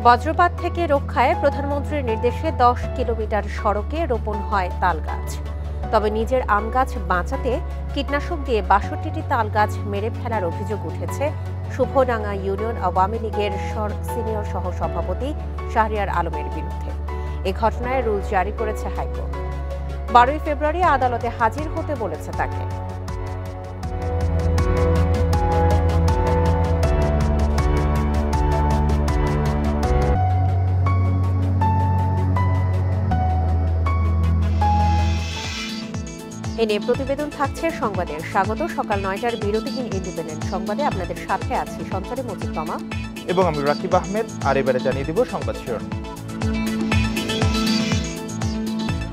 বজ্রপাত থেকে রক্ষায় প্রধানমন্ত্রীর নির্দেশে 10 কিলোমিটার সড়কে রোপণ হয় তাল গাছ। তবে নিজের আম গাছ বাঁচাতে কীটনাশক দিয়ে 62টি তাল গাছ মেরে ফেলার অভিযোগ উঠেছে শুভডাঙ্গা ইউনিয়ন আওয়ামী লীগের সিনিয়র সহ সভাপতি শাহরিয়ার আলমের বিরুদ্ধে। এ ঘটনায় রুল জারি করেছে হাইকোর্ট। 12 ফেব্রুয়ারি আদালতে হাজির হতে বলেছে তাকে। এ নিয়ে প্রতিবেদন থাকছে সংবাদের। স্বাগত। সকাল 9টার বিরতিহীন ইন্ডিপেন্ডেন্ট সংবাদে আপনাদের সাথে আছি সঞ্চারী মজিদ তমা এবং আমি রাকিব আহমেদ। আর এবারে জানিয়ে দিব সংবাদ শিরোনাম।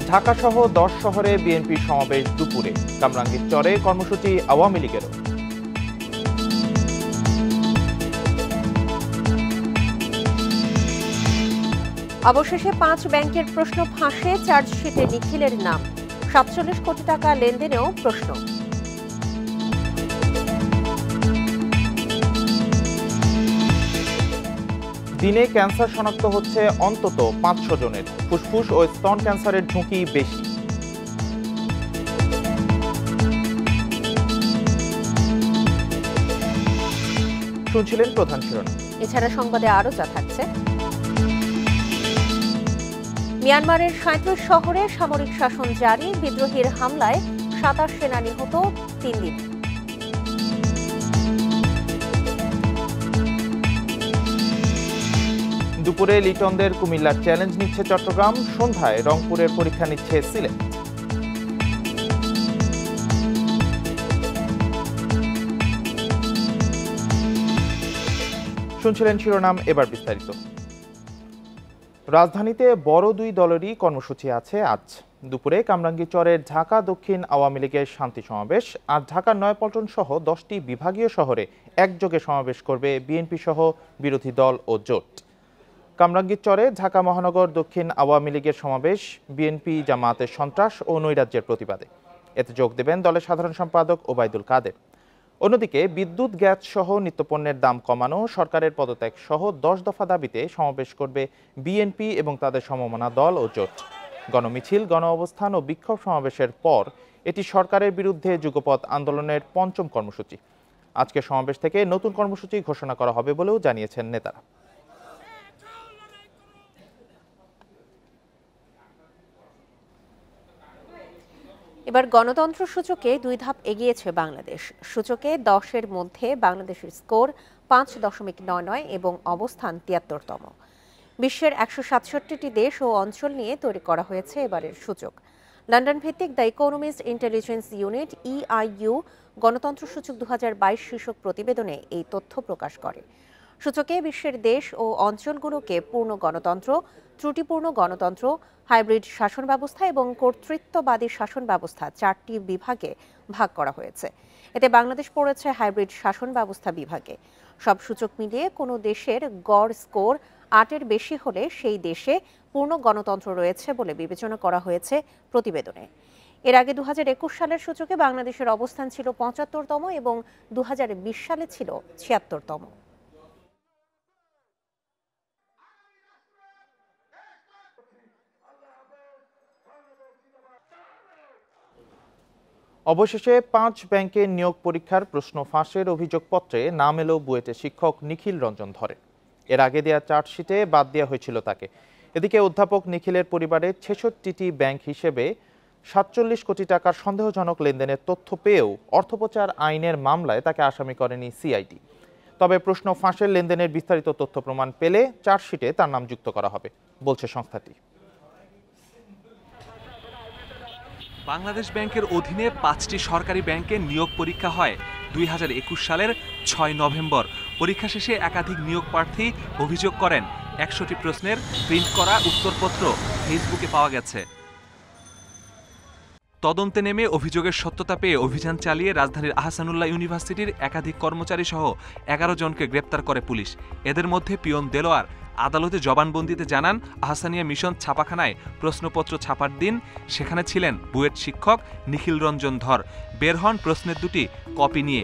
ঢাকা সহ 10 শহরে বিএনপি সমাবেশ দুপুরে। কামরাঙ্গীর চরে কর্মসূচি আওয়ামী লীগেরও। অবশেষে 5 ব্যাংকের প্রশ্ন ফাঁসে, চার্জশিটে নিখিলের নাম। 47 কোটি টাকা লেনদেনেও প্রশ্ন। দিনে ক্যান্সার শনাক্ত হচ্ছে অন্তত 500 জনের। ফুসফুস ও স্তন ক্যান্সারের ঝুঁকি বেশি। শুনছিলেন প্রধান শিরোনাম। এছাড়া সংবাদে আরও যা থাকছে। মিয়ানমারের 37 শহরে সামরিক শাসন জারি। বিদ্রোহীর হামলায় 27 সেনা নিহত 3 দিন। দুপুরে লিটনদের কুমিল্লার চ্যালেঞ্জ নিচ্ছে চট্টগ্রাম। সন্ধ্যায় রংপুরের পরীক্ষা নিচ্ছে সিলেট। শুনছিলেন শিরোনাম, এবার বিস্তারিত। রাজধানীতে বড় দুই দলেরই কর্মসূচি আছে আজ। দুপুরে কামরাঙ্গীরচরের ঢাকা দক্ষিণ আওয়ামী লীগের শান্তি সমাবেশ। আর ঢাকার নয়াপল্টন সহ 10টি বিভাগীয় শহরে একযোগে সমাবেশ করবে বিএনপি সহ বিরোধী দল ও জোট। কামরাঙ্গীরচরে ঢাকা মহানগর দক্ষিণ আওয়ামী লীগের সমাবেশ বিএনপি জামায়াতের সন্ত্রাস ও নৈরাজ্যের প্রতিবাদে। এতে যোগ দেবেন দলের সাধারণ সম্পাদক ওবায়দুল কাদের। অন্যদিকে বিদ্যুৎ, গ্যাস সহ নিত্যপণ্যের দাম কমানো, সরকারের পদত্যাগ সহ 10 দফা দাবিতে সমাবেশ করবে বিএনপি এবং তাদের সমমনা দল ও জোট। গণমিছিল, গণ অবস্থান ও বিক্ষোভ সমাবেশের পর এটি সরকারের বিরুদ্ধে যুগপৎ আন্দোলনের 5ম কর্মসূচি। আজকে সমাবেশ থেকে নতুন কর্মসূচি ঘোষণা করা হবে বলেও জানিয়েছেন নেতারা। এবার গণতন্ত্র সূচকে 2 ধাপ এগিয়েছে বাংলাদেশ। সূচকে 10-এর মধ্যে বাংলাদেশের স্কোর 5.99 এবং অবস্থান 73তম। বিশ্বের 167টি দেশ ও অঞ্চল নিয়ে তৈরি করা হয়েছে এবারের সূচক। লন্ডন ভিত্তিক the economist intelligence unit EIU গণতন্ত্র সূচক 2022 শীর্ষক প্রতিবেদনে এই তথ্য প্রকাশ করে। সূচকে বিশ্বের দেশ ও অঞ্চলগুলোকে পূর্ণ গণতন্ত্র, ত্রুটিপূর্ণ গণতন্ত্র, হাইব্রিড শাসন ব্যবস্থা এবং কর্তৃত্ববাদী শাসন ব্যবস্থা 4টি বিভাগে ভাগ করা হয়েছে। এতে বাংলাদেশ পড়েছে হাইব্রিড শাসন ব্যবস্থা বিভাগে। সব সূচক মিলিয়ে কোনো দেশের গড় স্কোর 8-এর বেশি হলে সেই দেশে পূর্ণ গণতন্ত্র রয়েছে বলে বিবেচনা করা হয়েছে প্রতিবেদনে। এর আগে 2021 সালের সূচকে বাংলাদেশের অবস্থান ছিল 75তম এবং 2020 সালে ছিল 76তম। অবশেষে 5 ব্যাংকের নিয়োগ পরীক্ষার প্রশ্ন ফাঁসের অভিযোগপত্রে নাম এলো বুয়েটের শিক্ষক নিখিল রঞ্জন ধরের। এর আগে দেওয়া চার্জশিটে বাদ দেওয়া হয়েছিল তাকে। এদিকে অধ্যাপক নিখিলের পরিবারের 66টি ব্যাংক হিসেবে 47 কোটি টাকার সন্দেহজনক লেনদেনের তথ্য পেয়েও অর্থপাচার আইনের মামলায় তাকে আসামি করেনি সিআইডি। তবে প্রশ্ন ফাঁসের লেনদেনের বিস্তারিত তথ্য প্রমাণ পেলে চার্জশিটে তার নাম যুক্ত করা হবে বলছে সংস্থাটি। বাংলাদেশ ব্যাংকের অধীনে 5টি সরকারি ব্যাংকে নিয়োগ পরীক্ষা হয় 2021 সালের 6 নভেম্বর। পরীক্ষা শেষে একাধিক নিয়োগ প্রার্থী অভিযোগ করেন 100টি প্রশ্নের প্রিন্ট করা উত্তরপত্র ফেসবুকে পাওয়া গেছে। তদন্তে নেমে অভিযোগের সত্যতা পেয়ে অভিযান চালিয়ে রাজধানীর আহসানুল্লাহ ইউনিভার্সিটির একাধিক কর্মচারী সহ 11 জনকে গ্রেপ্তার করে পুলিশ। এদের মধ্যে পিয়ন দেলোয়ার আদালতে জবানবন্দিতে জানান, আহসানিয়া মিশন ছাপাখানায় প্রশ্নপত্র ছাপার দিন সেখানে ছিলেন বুয়েট শিক্ষক নিখিল রঞ্জন ধর। বের হন প্রশ্নের 2টি কপি নিয়ে।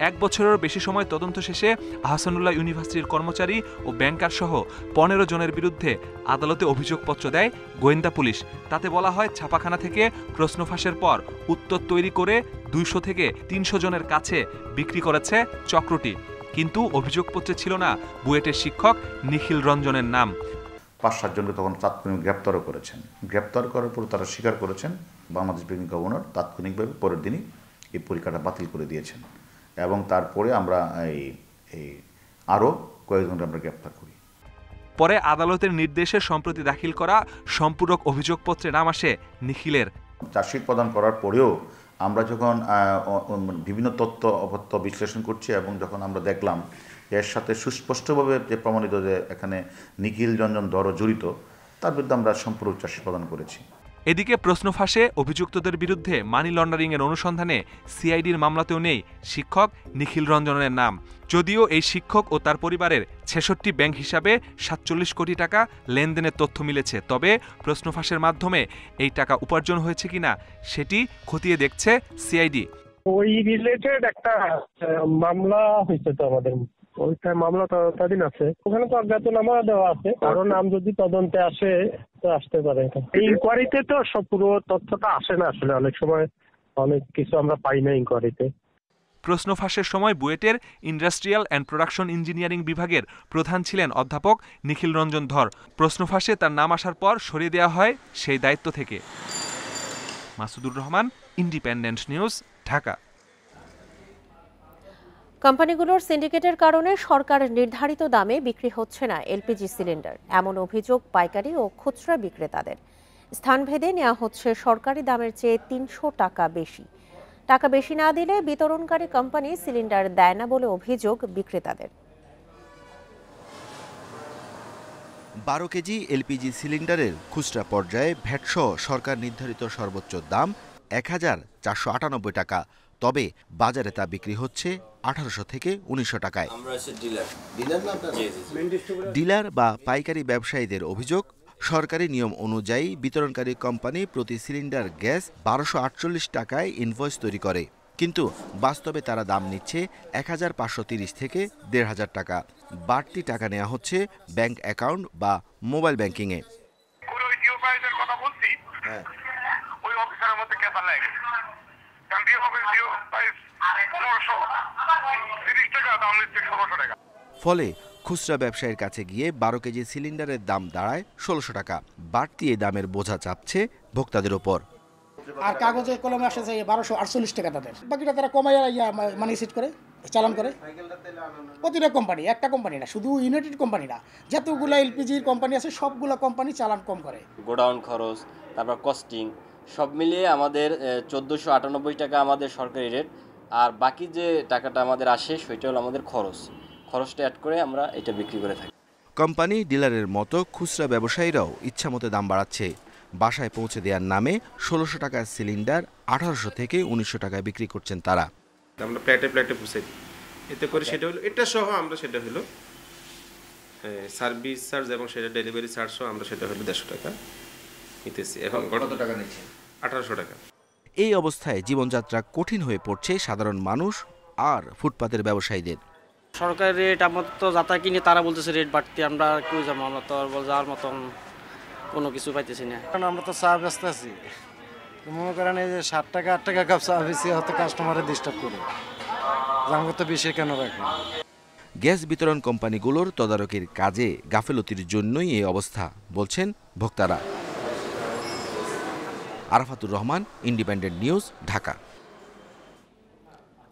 1 বছরেরও বেশি সময় তদন্ত শেষে আহসানুল্লাহ ইউনিভার্সিটির কর্মচারী ও ব্যাংকার সহ 15 জনের বিরুদ্ধে আদালতে অভিযোগপত্র দেয় গোয়েন্দা পুলিশ। তাতে বলা হয় ছাপাখানা থেকে প্রশ্ন ফাঁসের পর উত্তর তৈরি করে 200 থেকে 300 জনের কাছে বিক্রি করেছে চক্রটি। কিন্তু অভিযোগপত্রে ছিল না বুয়েটের শিক্ষক নিখিল রঞ্জনের নাম। 5-7 জনকে তখন তাৎক্ষণিক গ্রেপ্তারও করেছেন। গ্রেপ্তার করার পর তারা স্বীকার করেছেন বাংলাদেশ ব্যাংক গভর্নর তাৎক্ষণিকভাবে পরের দিনই এই পরীক্ষাটা বাতিল করে দিয়েছেন এবং তারপরে আমরা এই আরও কয়েকজনকে আমরা গ্রেপ্তার করি। পরে আদালতের নির্দেশে সম্প্রতি দাখিল করা সম্পূরক অভিযোগপত্রে নাম আসে নিখিলের। চার্জশিট প্রদান করার পরেও আমরা যখন বিভিন্ন তথ্য অপত্য বিশ্লেষণ করছি এবং যখন আমরা দেখলাম এর সাথে সুস্পষ্টভাবে যে প্রমাণিত যে এখানে নিখিল রঞ্জন ধরও জড়িত, তার বিরুদ্ধে আমরা সম্পূরক চার্জশিট প্রদান করেছি। এদিকে প্রশ্ন ফাঁসে অভিযুক্তদের বিরুদ্ধে মানি লন্ডারিংয়ের অনুসন্ধানে সিআইডির মামলাতেও নেই শিক্ষক নিখিল রঞ্জনের নাম। যদিও এই শিক্ষক ও তার পরিবারের 66 ব্যাংক হিসাবে 47 কোটি টাকা লেনদেনের তথ্য মিলেছে। তবে প্রশ্ন ফাঁসের মাধ্যমে এই টাকা উপার্জন হয়েছে কিনা সেটি খতিয়ে দেখছে সিআইডি। ওই রিলেটেড একটা মামলা হয়েছে তো আমাদের, ওইটা মামলা তদন্তাধীন আছে, ওখানে তো অজ্ঞাতনামা দেওয়া আছে, কারণ নাম যদি তদন্তে আসে তো আসতে পারে। এই ইনকোয়ারিতে তো সব পুরো তথ্যটা আসে না, আসলে অনেক সময় অনেক কিছু আমরা পাই না ইনকোয়ারিতে। প্রশ্ন ফাঁসের সময় বুয়েটের ইন্ডাস্ট্রিয়াল অ্যান্ড প্রোডাকশন ইঞ্জিনিয়ারিং বিভাগের প্রধান ছিলেন অধ্যাপক নিখিল রঞ্জন ধর। প্রশ্ন ফাঁসে তার নাম আসার পর সরিয়ে দেওয়া হয় সেই দায়িত্ব থেকে। Masudur Rahman, independent news, Dhaka. কোম্পানিগুলোর সিন্ডিকেটের কারণে সরকার নির্ধারিত দামে বিক্রি হচ্ছে না এলপিজি সিলিন্ডার, এমন অভিযোগ পাইকারি ও খুচরা বিক্রেতাদের। স্থানভেদে নেওয়া হচ্ছে সরকারি দামের চেয়ে 300 টাকা বেশি। টাকা বেশি না দিলে বিতরণকারী কোম্পানি সিলিন্ডার দেয় না বলে অভিযোগ বিক্রেতাদের। 12 কেজি এলপিজি সিলিন্ডারের খুচরা পর্যায়ে ভ্যাটসহ সরকার নির্ধারিত সর্বোচ্চ দাম 1498 টাকা। তবে বাজারে তা বিক্রি হচ্ছে 1800 থেকে 1900 টাকায়। ডিলার বা পাইকারি ব্যবসায়ীদের অভিযোগ, সরকারি নিয়ম অনুযায়ী বিতরণকারী কোম্পানি প্রতি সিলিন্ডার গ্যাস 1248 টাকায় ইনভয়েস তৈরি করে, কিন্তু বাস্তবে তারা দাম নিচ্ছে 1530 থেকে 1500 টাকা। বাড়তি টাকা নেওয়া হচ্ছে ব্যাংক অ্যাকাউন্ট বা মোবাইল ব্যাংকিংয়ে। ফলে খুচরা ব্যবসায়ীর কাছে গিয়ে 12 কেজি সিলিন্ডারের দাম দাঁড়ায় 1600 টাকা। বাড়তি এই দামের বোঝা চাপছে ভোক্তাদের ওপর। আর কাগজে কলমে আসে 1248 টাকা তাদের, বাকিটা তারা কমাইয়া মানি সেট করে চালান করে। প্রতিটা কোম্পানি, একটা কোম্পানি না, শুধু ইউনাইটেড কোম্পানি না, যতগুলো এলপিজির কোম্পানি আছে সবগুলো কোম্পানি চালান কম করে। গোডাউন খরচ, তারপর কস্টিং সব মিলিয়ে আমাদের 1498 টাকা আমাদের সরকারি রেট, আর বাকি যে টাকাটা আমাদের আসে সেটা হলো আমাদের খরচটা অ্যাড করে আমরা এটা বিক্রি করে থাকি। কোম্পানি ডিলারের মতো খুচরা ব্যবসায়ীরাও ইচ্ছামতো দাম বাড়াচ্ছে। বাসায় পৌঁছে দেওয়ার নামে 1600 টাকার সিলিন্ডার 1800 থেকে 1900 টাকায় বিক্রি করছেন তারা। আমরা প্লেটে পৌঁছে দিই, এতে করে সেটা হলো এটা সহ আমরা সেটা হলো সার্ভিস চার্জ এবং সেটা ডেলিভারি চার্জ সহ আমরা সেটা হলো 150 টাকা নিতেছি। এখন কত টাকা নিচ্ছেন? 1800 টাকা। এই অবস্থায় জীবনযাত্রা কঠিন হয়ে পড়ছে সাধারণ মানুষ আর ফুটপাতের ব্যবসায়ীদের। সরকারি রেট আমরা তো যাতা কিনে, তারা বলতেছে রেট বাড়তি, আমরা কই যাবো, আমরা তো যাওয়ার মতন কোনো কিছু পাইতেছি না। কারণ আমরা তো চা ব্যস্ত আছি, মনে করেন এই যে 7 টাকা 8 টাকা কাপ চা বেশি হয়তো কাস্টমারে ডিস্টার্ব করে, আমরা তো বেশি কেন রাখি। গ্যাস বিতরণ কোম্পানিগুলোর তদারকির কাজে গাফেলতির জন্যই এই অবস্থা বলছেন ভোক্তারা। Arafatur Rahman, independent news, Dhaka.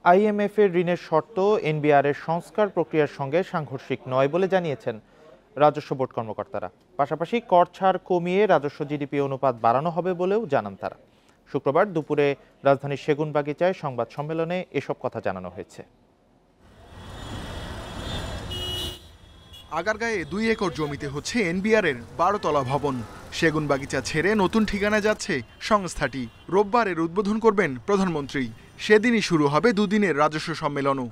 IMF এর ঋণের শর্ত এনবিআর এর সংস্কার প্রক্রিয়ার সঙ্গে সাংঘর্ষিক নয় বলে জানিয়েছেন রাজস্ব বোর্ড কর্মকর্তারা। পাশাপাশি কর ছাড় কমিয়ে রাজস্ব জিডিপি অনুপাত বাড়ানো হবে বলেও জানান তারা। শুক্রবার দুপুরে রাজধানীর সেগুনবাগিচায় সংবাদ সম্মেলনে এসব কথা জানানো হয়েছে। আগারগাঁয়ে 2 একর জমিতে হচ্ছে এনবিআর এর 12 তলা ভবন। সেগুনবাগিচা ছেড়ে নতুন ঠিকানায় যাচ্ছে সংস্থাটি। রোববার এর উদ্বোধন করবেন প্রধানমন্ত্রী। সেদিনই শুরু হবে দুদিনের রাজস্ব সম্মেলনও।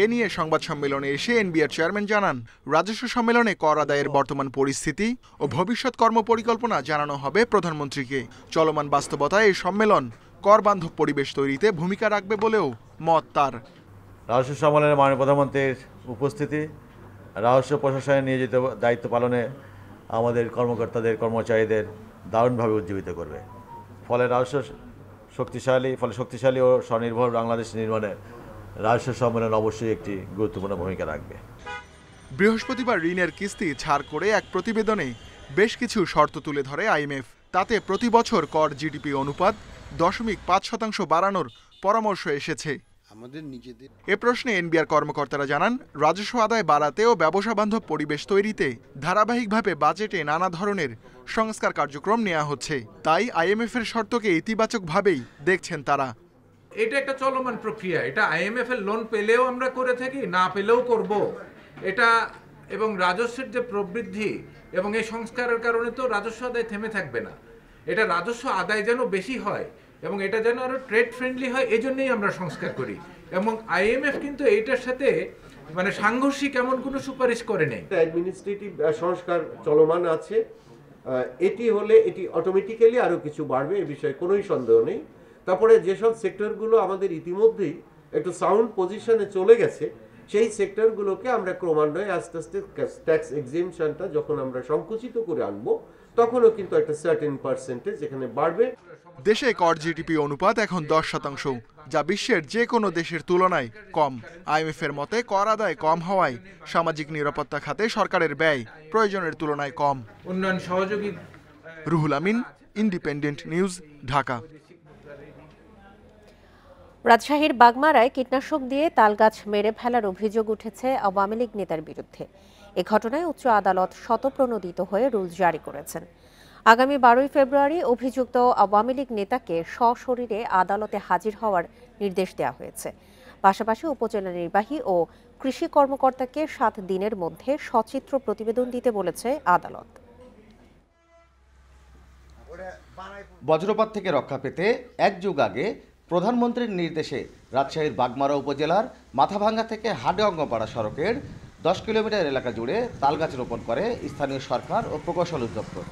এ নিয়ে সংবাদ সম্মেলনে এসে এনবিআর চেয়ারম্যান জানান, রাজস্ব সম্মেলনে কর আদায়ের বর্তমান পরিস্থিতি ও ভবিষ্যৎ কর্মপরিকল্পনা জানানো হবে প্রধানমন্ত্রীকে। চলমান বাস্তবতায় এই সম্মেলন কর বান্ধব পরিবেশ তৈরিতে ভূমিকা রাখবে বলেও মত তার। রাজস্ব সম্মেলনে মাননীয় প্রধানমন্ত্রীর উপস্থিতি রাজস্ব প্রশাসনে নিয়োজিত দায়িত্ব পালনে আমাদের কর্মকর্তাদের কর্মচারীদের দারুণভাবে উজ্জীবিত করবে। ফলে শক্তিশালী ও স্বনির্ভর বাংলাদেশ নির্মাণে রাজস্ব সম্মেলন অবশ্যই একটি গুরুত্বপূর্ণ ভূমিকা রাখবে। বৃহস্পতিবার ঋণের কিস্তি ছাড় করে এক প্রতিবেদনে বেশ কিছু শর্ত তুলে ধরে আইএমএফ। তাতে প্রতি বছর কর জিডিপি অনুপাত 0.5% বাড়ানোর পরামর্শ এসেছে। এ প্রশ্নে এনবিআর কর্মকর্তারা জানান, রাজস্ব আদায় বাড়াতে ও ব্যবসা বান্ধব পরিবেশ তৈরিতে ধারাবাহিকভাবে বাজেটে নানা ধরনের সংস্কার কার্যক্রম নেওয়া হচ্ছে। তাই আইএমএফ এর শর্তকে ইতিবাচকভাবেই দেখছেন তারা। এটা একটা চলমান প্রক্রিয়া। এটা আইএমএফ এর লোন পেলেও আমরা করে থাকি, না পেলেও করব। এটা এবং রাজস্বের যে প্রবৃদ্ধি এবং এই সংস্কারের কারণে তো রাজস্ব আদায় থেমে থাকবে না। এটা রাজস্ব আদায় যেন বেশি হয় এবং এটা যেন আরো ট্রেড ফ্রেন্ডলি হয়, এজন্যই আমরা সংস্কার করি। এবং আইএমএফ কিন্তু এইটার সাথে মানে সাংঘর্ষিক এমন কোনো সুপারিশ করে নেই। অ্যাডমিনিস্ট্রেটিভ সংস্কার চলমান আছে, এটি হলে এটি অটোমেটিক্যালি আরো কিছু বাড়বে, এই বিষয়ে কোনোই সন্দেহ নেই। তারপরে যেসব সেক্টরগুলো আমাদের ইতিমধ্যেই একটু সাউন্ড পজিশনে চলে গেছে, সেই সেক্টরগুলোকে আমরা ক্রমান্বয়ে আস্তে আস্তে ট্যাক্স এক্সেমশনটা যখন আমরা সংকুচিত করে আনবো, তখনও কিন্তু একটা সার্টেন পার্সেন্টেজ এখানে বাড়বে। দেশে কর জিডিপি অনুপাত এখন 10%, যা বিশ্বের যে কোনো দেশের তুলনায় কম। আইএমএফ এর মতে কর আদায় কম হওয়ায় সামাজিক নিরাপত্তা খাতে সরকারের ব্যয় প্রয়োজনের তুলনায় কম। উন্নয়ন সহযোগী। Ruhul Amin, independent news, Dhaka. রাজশাহীর বাগমারায় কীটনাশক দিয়ে তালগাছ মেরে ফেলার অভিযোগ উঠেছে আওয়ামী লীগ নেতার বিরুদ্ধে। এ ঘটনায় উচ্চ আদালত শতপ্রণোদিত হয়ে রুল জারি করেছেন। আগামী 12 ফেব্রুয়ারি অভিযুক্ত আওয়ামী লীগ নেতাকে সশরীরে আদালতে হাজির হওয়ার নির্দেশ দেওয়া হয়েছে। পাশাপাশি উপজেলা নির্বাহী ও কৃষি কর্মকর্তাকে 7 দিনের মধ্যে সচিত্র প্রতিবেদন দিতে বলেছে আদালত। বজ্রপাত থেকে রক্ষা পেতে এক যুগ আগে প্রধানমন্ত্রীর নির্দেশে রাজশাহীর বাগমারা উপজেলার মাথাভাঙ্গা থেকে হাডেঅঙ্গপাড়া সড়কের 10 কিলোমিটার এলাকা জুড়ে তালগাছ রোপণ করে স্থানীয় সরকার ও প্রকৌশল অধিদপ্তর।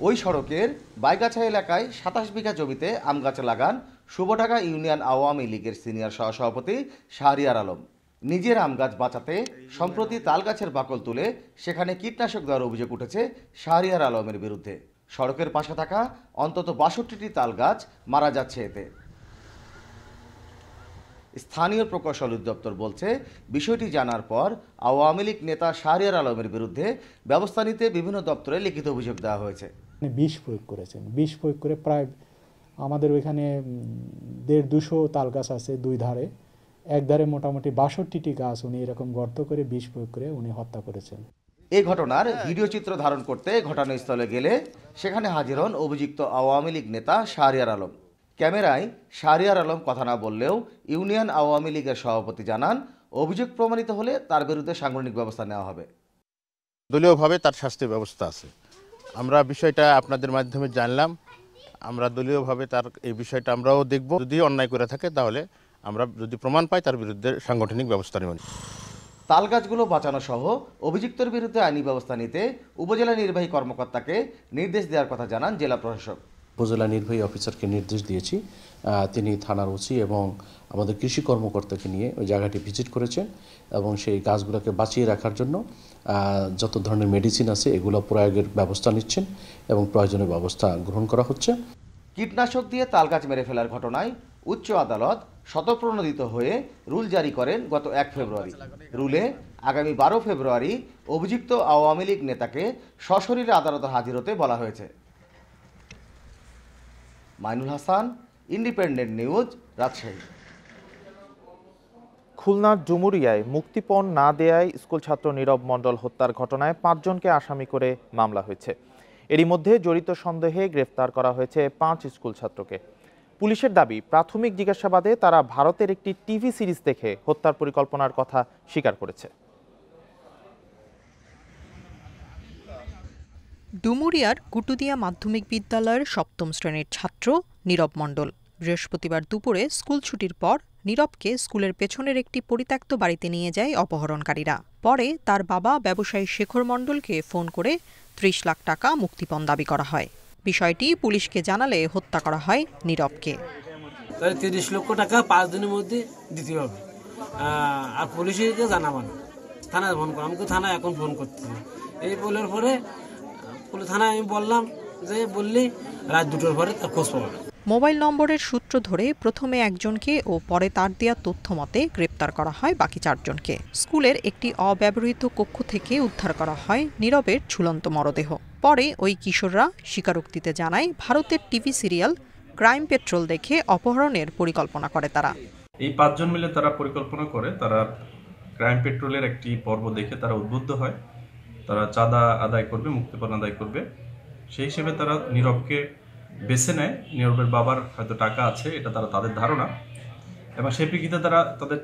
ওই সড়কের বাইগাছা এলাকায় 27 বিঘা জমিতে আম গাছ লাগান শুভঢাকা ইউনিয়ন আওয়ামী লীগের সিনিয়র সহসভাপতি শাহরিয়ার আলম। নিজের আম গাছ বাঁচাতে সম্প্রতি তালগাছের বাকল তুলে সেখানে কীটনাশক দেওয়ার অভিযোগ উঠেছে শাহরিয়ার আলমের বিরুদ্ধে। সড়কের পাশে থাকা অন্তত 62টি তাল গাছ মারা যাচ্ছে এতে। স্থানীয় প্রকৌশল অধিদপ্তর বলছে, বিষয়টি জানার পর আওয়ামী লীগ নেতা শাহরিয়ার আলমের বিরুদ্ধে ব্যবস্থা নিতে বিভিন্ন দপ্তরে লিখিত অভিযোগ দেওয়া হয়েছে। বিষ প্রয়োগ করেছেন, বিষ প্রয়োগ করে প্রায় আমাদের ওইখানে 150-200 তাল গাছ আছে, দুই ধারে। এক ধারে মোটামুটি 62টি গাছ উনি এরকম গর্ত করে বিষ প্রয়োগ করে উনি হত্যা করেছেন। এই ঘটনার ভিডিও চিত্র ধারণ করতে ঘটনাস্থলে গেলে সেখানে হাজির হন অভিযুক্ত আওয়ামী লীগ নেতা শাহরিয়ার আলম। ক্যামেরায় শাহরিয়ার আলম কথা না বললেও ইউনিয়ন আওয়ামী লীগের সভাপতি জানান, অভিযোগ প্রমাণিত হলে তার বিরুদ্ধে সাংগঠনিক ব্যবস্থা নেওয়া হবে। দলীয়ভাবে তার শাস্তির ব্যবস্থা আছে। আমরা বিষয়টা আপনাদের মাধ্যমে জানলাম, আমরা দলীয়ভাবে তার এই বিষয়টা আমরাও দেখব। যদি অন্যায় করে থাকে তাহলে আমরা যদি প্রমাণ পাই তার বিরুদ্ধে সাংগঠনিক ব্যবস্থা নেব। তাল গাছগুলো বাঁচানো সহ অভিযুক্তের বিরুদ্ধে আইনি ব্যবস্থা নিতে উপজেলা নির্বাহী কর্মকর্তাকে নির্দেশ দেওয়ার কথা জানান জেলা প্রশাসক। উপজেলা নির্বাহী অফিসারকে নির্দেশ দিয়েছি, তিনি থানার ওসি এবং আমাদের কৃষি কর্মকর্তাকে নিয়ে ওই জায়গাটি ভিজিট করেছেন এবং সেই গাছগুলোকে বাঁচিয়ে রাখার জন্য যত ধরনের মেডিসিন আছে এগুলো প্রয়োগের ব্যবস্থা নিচ্ছেন এবং প্রয়োজনীয় ব্যবস্থা গ্রহণ করা হচ্ছে। কীটনাশক দিয়ে তাল গাছ মেরে ফেলার ঘটনায় উচ্চ আদালত শতপ্রণোদিত হয়ে রুল জারি করেন গত 1 ফেব্রুয়ারি। রুলে আগামী 12 ফেব্রুয়ারি অভিযুক্ত আওয়ামী লীগ নেতাকে সশরীরে আদালতে হাজির হতে বলা হয়েছে। Mainul Hasan, independent news, Rajshahi. খুলনার ডুমুরিয়ায় মুক্তিপণ না দেয়ায় স্কুল ছাত্র নীরব মণ্ডল হত্যার ঘটনায় 5 জনকে আসামি করে মামলা হয়েছে। এরই মধ্যে জড়িত সন্দেহে গ্রেফতার করা হয়েছে 5 স্কুল ছাত্রকে। পুলিশের দাবি, প্রাথমিক জিজ্ঞাসাবাদে তারা ভারতের একটি টিভি সিরিজ দেখে হত্যার পরিকল্পনার কথা স্বীকার করেছে। ডুমুরিয়ার কুটুদিয়া মাধ্যমিক বিদ্যালয়ের 7ম শ্রেণীর ছাত্র নীরব মণ্ডল বৃহস্পতিবার দুপুরে স্কুল ছুটির পর নীরবকে স্কুলের পেছনের একটি পরিত্যক্ত বাড়িতে নিয়ে যায় অপহরণকারীরা। পরে তার বাবা ব্যবসায়ী শেখর মণ্ডলকে ফোন করে 30 লাখ টাকা মুক্তিপণ দাবি করা হয়। বিষয়টি পুলিশকে জানালে হত্যা করা হয় নীরবকে। তাহলে 30 লক্ষ টাকা 5 দিনের মধ্যে দিতে হবে। আর পুলিশকে জানাবেন, থানায় ফোন করো। আমাকে থানায় এখন ফোন করতে এই বলার পরে থানায় আমি বললাম যে বললি রাত 2টোর পরে তার খোঁজ পাবে। মোবাইল নম্বরের সূত্র ধরে প্রথমে একজনকে ও পরে তার দেয়া তথ্য মতে গ্রেপ্তার করা হয় বাকি 4 জনকে। স্কুলের একটি অব্যবহৃত কক্ষ থেকে উদ্ধার করা হয় নীরবের ঝুলন্ত মরদেহ। পরে ওই কিশোররা স্বীকারোক্তিতে জানায় ভারতের টিভি সিরিয়াল ক্রাইম পেট্রোল দেখে অপহরণের পরিকল্পনা করে তারা। এই 5 জন মিলে তারা পরিকল্পনা করে, তারা ক্রাইম পেট্রোলের একটি পর্ব দেখে তারা উদ্বুদ্ধ হয়, তারা চাঁদা আদায় করবে, মুক্তিপণ আদায় করবে। সেই হিসেবে তারা নীরবকে বেছে নেয়। নীরবের বাবার হয়তো টাকা আছে, এটা তাদের ধারণা, এবং সেই প্রেক্ষিতে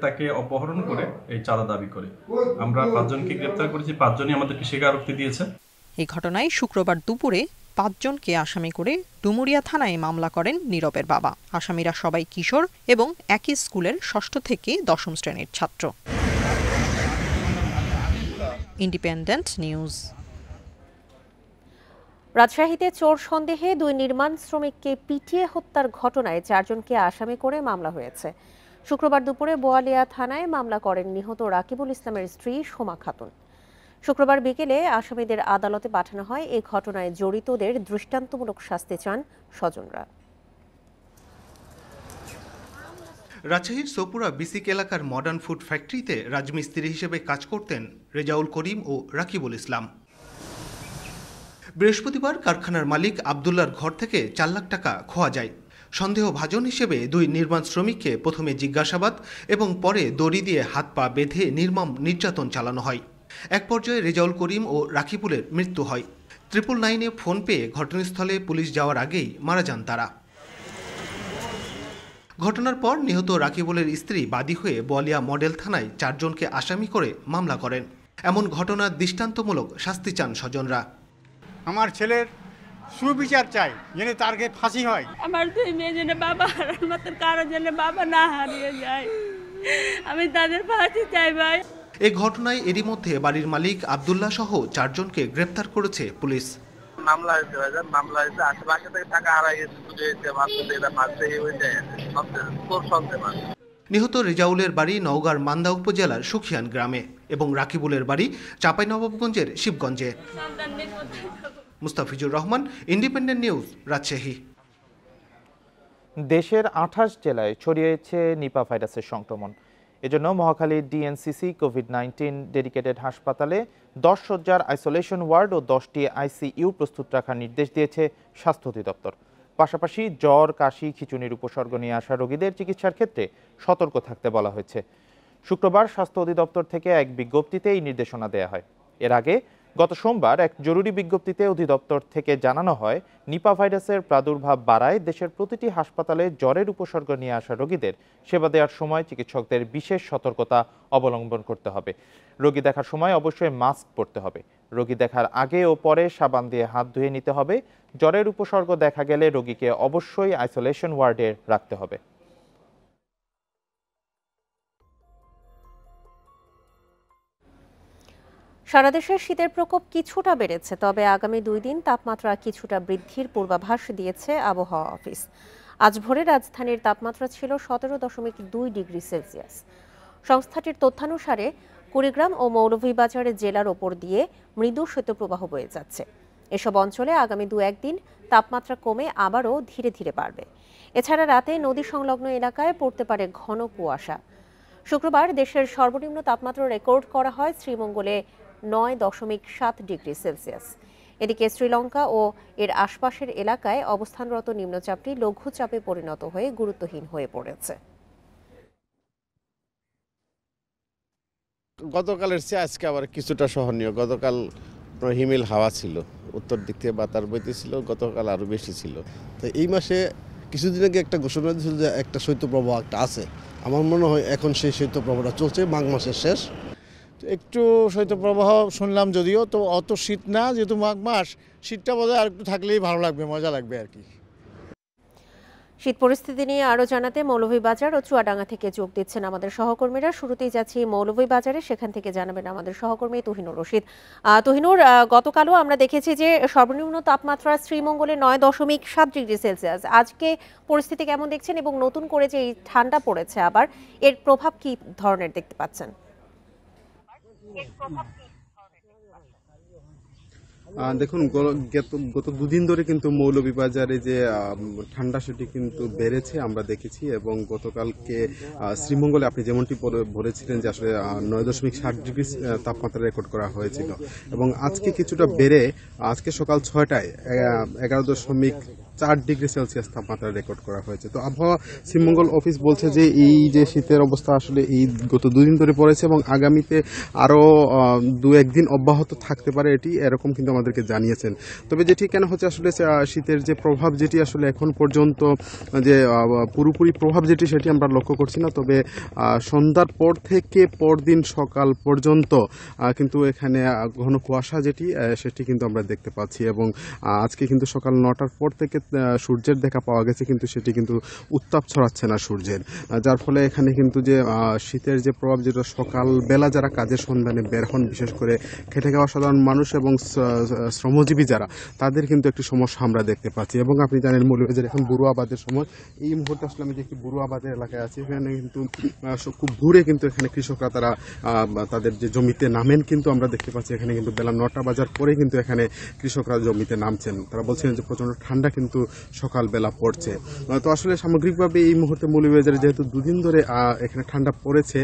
তাকে অপহরণ করে এই চাঁদা দাবি করে। আমরা 5 জনকে গ্রেপ্তার করেছি, 5 জনই আমাদেরকে স্বীকারোক্তি দিয়েছে। এই ঘটনায় শুক্রবার দুপুরে 5 জনকে আসামি করে ডুমুরিয়া থানায় মামলা করেন নীরবের বাবা। আসামিরা সবাই কিশোর এবং একই স্কুলের 6ষ্ঠ থেকে 10ম শ্রেণীর ছাত্র। Independent news. রাজশাহীতে চোর সন্দেহে 2 নির্মাণ শ্রমিককে পিটিয়ে হত্যার ঘটনায় 4 জনকে আসামি করে মামলা হয়েছে। শুক্রবার দুপুরে বোয়ালিয়া থানায় মামলা করেন নিহত রাকিবুল ইসলামের স্ত্রী সোমা খাতুন। শুক্রবার বিকেলে আসামিদের আদালতে পাঠানো হয়। এই ঘটনায় জড়িতদের দৃষ্টান্তমূলক শাস্তি চান স্বজনরা। রাজশাহীর সোপুরা বিসিক এলাকার মডার্ন ফুড ফ্যাক্টরিতে রাজমিস্ত্রি হিসেবে কাজ করতেন রেজাউল করিম ও রাকিবুল ইসলাম। বৃহস্পতিবার কারখানার মালিক আবদুল্লার ঘর থেকে 4 লাখ টাকা খোয়া যায়। সন্দেহভাজন হিসেবে 2 নির্মাণ শ্রমিককে প্রথমে জিজ্ঞাসাবাদ এবং পরে দড়ি দিয়ে হাত পা বেঁধে নির্মম নির্যাতন চালানো হয়। এক পর্যায়ে রেজাউল করিম ও রাকিবুলের মৃত্যু হয়। 999-এ ফোন পেয়ে ঘটনাস্থলে পুলিশ যাওয়ার আগেই মারা যান তারা। ঘটনার পর নিহত রাকিবুলের স্ত্রী বাদী হয়ে বোয়ালিয়া মডেল থানায় 4 জনকে আসামি করে মামলা করেন। এমন ঘটনার দৃষ্টান্তমূলক শাস্তি চান স্বজনরা। আমার ছেলের সুবিচার চাই, যেন তারকে ফাঁসি হয়। আমার 2 মেয়ে যেন বাবা হারার মতো কারো যেন বাবা না হারিয়ে যায়, আমি তাদের ফাঁসি চাই ভাই। এই ঘটনায় এরই মধ্যে বাড়ির মালিক আবদুল্লাহ সহ 4 জনকে গ্রেপ্তার করেছে পুলিশ। মামলা হয়েছে আশেপাশে থেকে টাকা হারাই গেছে, নিহত রেজাউলের বাড়ি নওগাঁর মান্দা উপজেলার সুখিয়ান গ্রামে এবং রাকিবুলের বাড়ি চাঁপাইনবাবগঞ্জের শিবগঞ্জে। Mustafizur Rahman, independent news, Rajshahi. দেশের 28 জেলায় ছড়িয়েছে নিপা ভাইরাসের সংক্রমণ। এজন্য মহাখালীর ডিএনসিসি কোভিড-19 ডেডিকেটেড হাসপাতালে 10 শয্যার আইসোলেশন ওয়ার্ড ও 10টি আইসিইউ প্রস্তুত রাখার নির্দেশ দিয়েছে স্বাস্থ্য অধিদপ্তর। পাশাপাশি জ্বর, কাশি, খিঁচুনির উপসর্গ নিয়ে আসা রোগীদের চিকিৎসার ক্ষেত্রে সতর্ক থাকতে বলা হয়েছে। শুক্রবার স্বাস্থ্য অধিদপ্তর থেকে এক বিজ্ঞপ্তিতে এই নির্দেশনা দেওয়া হয়। এর আগে গত সোমবার এক জরুরি বিজ্ঞপ্তিতে অধিদপ্তর থেকে জানানো হয়, নিপা ভাইরাসের প্রাদুর্ভাব বাড়ায় দেশের প্রতিটি হাসপাতালে জ্বরের উপসর্গ নিয়ে আসা রোগীদের সেবা দেওয়ার সময় চিকিৎসকদের বিশেষ সতর্কতা অবলম্বন করতে হবে। রোগী দেখার সময় অবশ্যই মাস্ক পরতে হবে। রোগী দেখার আগে ও পরে সাবান দিয়ে হাত ধুয়ে নিতে হবে। জ্বরের উপসর্গ দেখা গেলে রোগীকে অবশ্যই আইসোলেশন ওয়ার্ডে রাখতে হবে। সারা দেশে শীতের প্রকোপ কিছুটা বেড়েছে, তবে আগামী 2 দিন তাপমাত্রা কিছুটা বৃদ্ধির পূর্বাভাস দিয়েছে আবহাওয়া অফিস। আজ ভোরে রাজধানীর তাপমাত্রা ছিল 17.2 ডিগ্রি সেলসিয়াস। সংস্থাটির তথ্যানুসারে কুড়িগ্রাম ও মৌলভীবাজারের জেলার ওপর দিয়ে মৃদু শৈত্যপ্রবাহ বয়ে যাচ্ছে। এসব অঞ্চলে আগামী 2-1 দিন তাপমাত্রা কমে আবারও ধীরে ধীরে বাড়বে। এছাড়া রাতে নদী সংলগ্ন এলাকায় পড়তে পারে ঘন কুয়াশা। শুক্রবার দেশের সর্বনিম্ন তাপমাত্রা রেকর্ড করা হয় শ্রীমঙ্গলে 9.7 ডিগ্রি সেলসিয়াস। এদিকে শ্রীলঙ্কা ও এর আশপাশের এলাকায় অবস্থানরত নিম্নচাপটি লঘুচাপে পরিণত হয়ে গুরুত্বহীন হয়ে পড়েছে। গতকালের চেয়ে আজকে আবার কিছুটা সহনীয়। গতকাল হিমেল হাওয়া ছিল, উত্তর দিক থেকে বাতাস বইতেছিল, গতকাল আরও বেশি ছিল। তো এই মাসে কিছুদিন আগে একটা ঘোষণা দিয়েছিল যে একটা শৈত্যপ্রবাহ একটা আছে। আমার মনে হয় এখন সেই শৈত্যপ্রবাহটা চলছে, মাঘ মাসের শেষ। একটু শৈত্যপ্রবাহ শুনলাম, যদিও তো অত শীত না, যেহেতু মাঘ মাস, শীতটা বোধহয় আর একটু থাকলেই ভালো লাগবে, মজা লাগবে আর কি। শীত পরিস্থিতি নিয়ে আরো জানাতে মৌলভীবাজার ও চুয়াডাঙ্গা থেকে যোগ দিচ্ছেন আমাদের সহকর্মীরা। শুরুতেই যাচ্ছি মৌলভীবাজারে, সেখান থেকে জানাবেন আমাদের সহকর্মী তুহিনুর রশিদ। তুহিনুর, গতকালও আমরা দেখেছি যে সর্বনিম্ন তাপমাত্রা শ্রীমঙ্গলে 9.7 ডিগ্রি সেলসিয়াস। আজকে পরিস্থিতি কেমন দেখছেন এবং নতুন করে যে এই ঠান্ডা পড়েছে আবার, এর প্রভাব কি ধরনের দেখতে পাচ্ছেন? দেখুন, গত দুদিন ধরে কিন্তু মৌলভীবাজারে যে ঠান্ডা সেটি কিন্তু বেড়েছে আমরা দেখেছি, এবং গতকালকে শ্রীমঙ্গলে আপনি যেমনটি বলেছিলেন যে আসলে 9.7 ডিগ্রি তাপমাত্রা রেকর্ড করা হয়েছিল, এবং আজকে কিছুটা বেড়ে আজকে সকাল 6টায় 11.4 ডিগ্রি সেলসিয়াস তাপমাত্রা রেকর্ড করা হয়েছে। তো আবহাওয়া শ্রীমঙ্গল অফিস বলছে যে এই যে শীতের অবস্থা আসলে এই গত দুদিন ধরে পড়েছে এবং আগামীতে আরো 2-1 দিন অব্যাহত থাকতে পারে, এটি এরকম কিন্তু আমাদেরকে জানিয়েছেন। তবে যেটি কেন হচ্ছে আসলে শীতের যে প্রভাব যেটি আসলে এখন পর্যন্ত যে পুরোপুরি প্রভাব যেটি সেটি আমরা লক্ষ্য করছি না, তবে সন্ধ্যার পর থেকে পরদিন সকাল পর্যন্ত কিন্তু এখানে ঘন কুয়াশা যেটি সেটি কিন্তু আমরা দেখতে পাচ্ছি, এবং আজকে কিন্তু সকাল 9টার পর থেকে সূর্যের দেখা পাওয়া গেছে, কিন্তু সেটি কিন্তু উত্তাপ ছড়াচ্ছে না সূর্যের, যার ফলে এখানে কিন্তু যে শীতের যে প্রভাব যেটা সকালবেলা যারা কাজের সন্ধানে বের হন, বিশেষ করে খেটে খাওয়া সাধারণ মানুষ এবং শ্রমজীবী যারা, তাদের কিন্তু একটি সমস্যা আমরা দেখতে পাচ্ছি। এবং আপনি জানেন মৌলভীবাজার এখন বুড়ো আবাদের সময়, এই মুহূর্তে আসলে আমি দেখি বুড়ো আবাদের এলাকায় আছি, এখানে কিন্তু খুব ভোরে কিন্তু এখানে কৃষকরা তারা তাদের যে জমিতে নামেন, কিন্তু আমরা দেখতে পাচ্ছি এখানে কিন্তু বেলা 9টা বাজার পরে কিন্তু এখানে কৃষকরা জমিতে নামছেন। তারা বলছেন যে প্রচন্ড ঠান্ডা কিন্তু সকালবেলা পড়ছে। তো আসলে সামগ্রিকভাবে এই মুহূর্তে মৌলভীবাজারে যেহেতু দুদিন ধরে এখানে ঠান্ডা পড়েছে,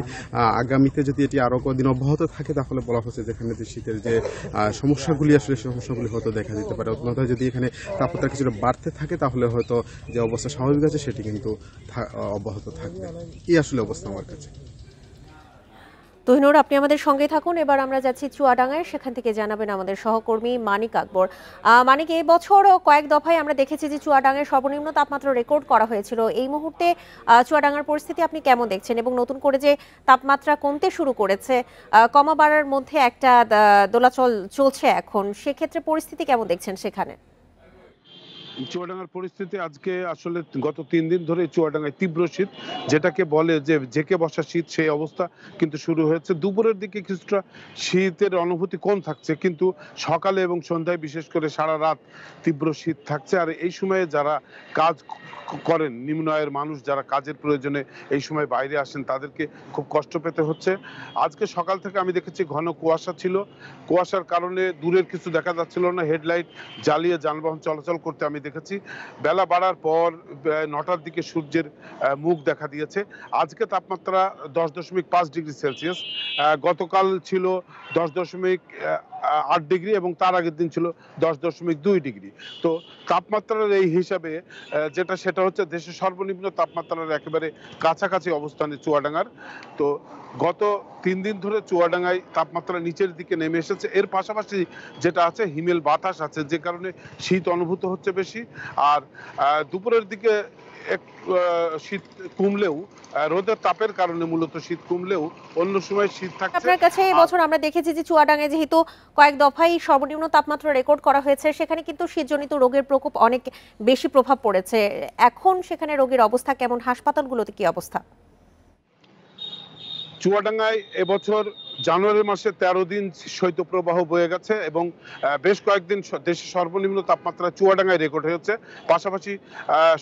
আগামীতে যদি এটি আরো কদিন অব্যাহত থাকে তাহলে বলা হচ্ছে যে এখানে যে শীতের যে সমস্যাগুলি আসলে সমস্যাগুলি হয়তো দেখা দিতে পারে, অন্যথা যদি এখানে তাপমাত্রা কিছুটা বাড়তে থাকে তাহলে হয়তো যে অবস্থা স্বাভাবিক আছে সেটি কিন্তু অব্যাহত থাকবে। এই আসলে অবস্থা আমার কাছে। তুহিনুর, আপনি আমাদের সঙ্গে থাকুন। এবার আমরা যাচ্ছি চুয়াডাঙ্গায়, সেখান থেকে জানাবেন আমাদের সহকর্মী মানিক আকবর। মানিক, এই বছর কয়েক দফায় আমরা দেখেছি যে চুয়াডাঙ্গায় সর্বনিম্ন তাপমাত্রা রেকর্ড করা হয়েছিল। এই মুহূর্তে চুয়াডাঙ্গার পরিস্থিতি আপনি কেমন দেখছেন, এবং নতুন করে যে তাপমাত্রা কমতে শুরু করেছে, কমা বাড়ার মধ্যে একটা দোলাচল চলছে এখন, সেক্ষেত্রে পরিস্থিতি কেমন দেখছেন সেখানে? চুয়াডাঙ্গার পরিস্থিতি আজকে আসলে গত 3 দিন ধরে চুয়াডাঙ্গায় তীব্র শীত, যেটাকে বলে যে জেকে বসা শীত, সেই অবস্থা কিন্তু শুরু হয়েছে। দুপুরের দিকে কিছুটা শীতের অনুভূতি কম থাকছে, কিন্তু সকালে এবং সন্ধ্যায় বিশেষ করে সারা রাত তীব্র শীত থাকছে। আর এই সময়ে যারা কাজ করেন, নিম্ন আয়ের মানুষ যারা কাজের প্রয়োজনে এই সময় বাইরে আসেন, তাদেরকে খুব কষ্ট পেতে হচ্ছে। আজকে সকাল থেকে আমি দেখেছি ঘন কুয়াশা ছিল, কুয়াশার কারণে দূরের কিছু দেখা যাচ্ছিল না, হেডলাইট জ্বালিয়ে যানবাহন চলাচল করতে আমি দেখেছি। বেলা বাড়ার পর 9টার দিকে সূর্যের মুখ দেখা দিয়েছে। আজকে তাপমাত্রা 10.5 ডিগ্রি সেলসিয়াস, গতকাল ছিল 10.8 ডিগ্রি এবং তার আগের দিন ছিল 10.2 ডিগ্রি। তো তাপমাত্রার এই হিসাবে সেটা হচ্ছে দেশের সর্বনিম্ন তাপমাত্রার একেবারে কাছাকাছি অবস্থানে চুয়াডাঙ্গার। তো গত 3 দিন ধরে চুয়াডাঙ্গায় তাপমাত্রা নিচের দিকে নেমে এসেছে। এর পাশাপাশি যেটা আছে, হিমেল বাতাস আছে, যে কারণে শীত অনুভূত হচ্ছে বেশি। আর দুপুরের দিকে শীত কমলেও, রোদের তাপের কারণে মূলত শীত কমলেও অন্য সময় শীত থাকছে। আপনার কাছে এই বছর আমরা দেখেছি যে চুয়াডাঙ্গায় যেহেতু কয়েক দফায় সর্বনিম্ন তাপমাত্রা রেকর্ড করা হয়েছে, সেখানে কিন্তু শীতজনিত রোগের প্রকোপ অনেক বেশি প্রভাব পড়েছে। এখন সেখানে রোগীর অবস্থা কেমন, হাসপাতালগুলোতে কি অবস্থা? চুয়াডাঙ্গায় এবছর জানুয়ারি মাসে 13 দিন শৈত্যপ্রবাহ বয়ে গেছে এবং বেশ কয়েকদিন দেশের সর্বনিম্ন তাপমাত্রা চুয়াডাঙ্গায় রেকর্ড হয়েছে। পাশাপাশি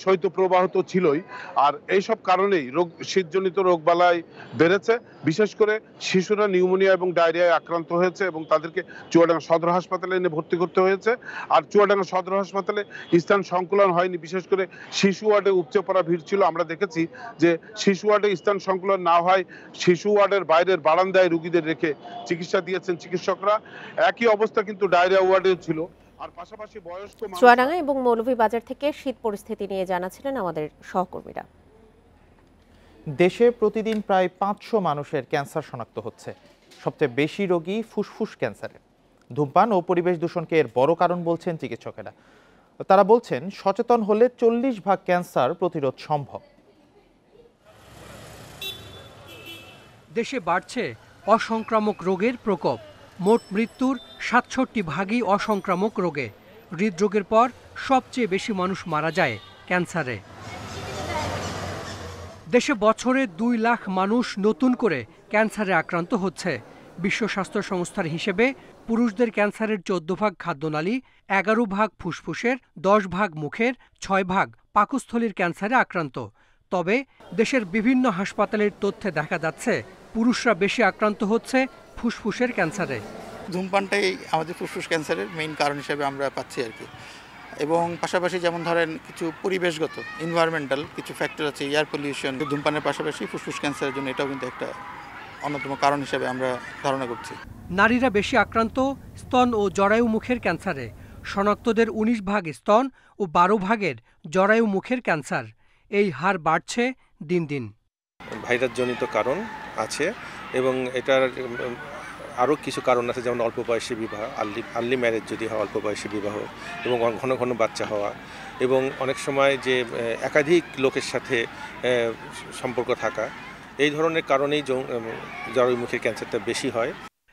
শৈত্যপ্রবাহ তো ছিলই, আর এইসব কারণেই শীতজনিত রোগবালাই বেড়েছে। বিশেষ করে শিশুরা নিউমোনিয়া এবং ডায়রিয়ায় আক্রান্ত হয়েছে এবং তাদেরকে চুয়াডাঙ্গা সদর হাসপাতালে এনে ভর্তি করতে হয়েছে। আর চুয়াডাঙ্গা সদর হাসপাতালে স্থান সংকুলন হয়নি, বিশেষ করে শিশু ওয়ার্ডে উপচে পড়া ভিড় ছিল। আমরা দেখেছি যে শিশু ওয়ার্ডে স্থান সংকুলন না হয় শিশু ওয়ার্ডের বাইরের বারান্দায় রোগীদের রেখে চিকিৎসা দিয়েছেন চিকিৎসকরা। একই অবস্থা কিন্তু ডায়রিয়া ওয়ার্ডেও ছিল। আর পাশাপাশি বয়স্ক চুয়াডাঙ্গা এবং মৌলভীবাজার থেকে শীত পরিস্থিতি নিয়ে জানাচ্ছিলেন আমাদের সহকর্মীরা। দেশে প্রতিদিন প্রায় 500 মানুষের ক্যান্সার শনাক্ত হচ্ছে। সবচেয়ে বেশি রোগী ফুসফুস ক্যান্সারের। ধূমপান ও পরিবেশ দূষণকে এর বড় কারণ বলছেন চিকিৎসকেরা। তারা বলছেন সচেতন হলে 40% ক্যান্সার প্রতিরোধ সম্ভব। দেশে বাড়ছে অসংক্রামক রোগের প্রকোপ। মোট মৃত্যুর 67% অসংক্রামক রোগে। হৃদরোগের পর সবচেয়ে বেশি মানুষ মারা যায় ক্যান্সারে। দেশে বছরে 2 লাখ মানুষ নতুন করে ক্যান্সারে আক্রান্ত হচ্ছে। বিশ্ব স্বাস্থ্য সংস্থার হিসেবে পুরুষদের ক্যান্সারের 14 ভাগ খাদ্যনালী, 11 ভাগ ফুসফুসের, 10 ভাগ মুখের, 6 ভাগ পাকস্থলীর ক্যান্সারে আক্রান্ত। তবে দেশের বিভিন্ন হাসপাতালের তথ্যে দেখা যাচ্ছে পুরুষরা বেশি আক্রান্ত হচ্ছে ফুসফুসের ক্যান্সারে। ধূমপানটাই আমাদের ফুসফুস ক্যান্সারের মেইন কারণ হিসেবে আমরা পাচ্ছি আর কি। এবং পাশাপাশি যেমন ধরেন কিছু পরিবেশগত এনভায়রনমেন্টাল কিছু ফ্যাক্টর আছে, এয়ার পলিউশন, ধূমপানের পাশাপাশি ফুসফুস ক্যান্সারের জন্য এটাও কিন্তু একটা অন্যতম কারণ হিসেবে আমরা ধারণা করছি। নারীরা বেশি আক্রান্ত স্তন ও জরায়ু মুখের ক্যান্সারে। শনাক্তদের 19 ভাগ স্তন ও 12 ভাগের জরায়ু মুখের ক্যান্সার। এই হার বাড়ছে দিন দিন। ভাইরাসজনিত কারণ আছে এবং এটার আরও কিছু কারণ আছে, যেমন অল্প বয়সী বিবাহ, আর্লি ম্যারেজ যদি হয়, অল্প বয়সী বিবাহ এবং ঘন ঘন বাচ্চা হওয়া এবং অনেক সময় যে একাধিক লোকের সাথে সম্পর্ক থাকা, এই ধরনের কারণেই জরায়ুমুখী ক্যান্সারটা বেশি হয়।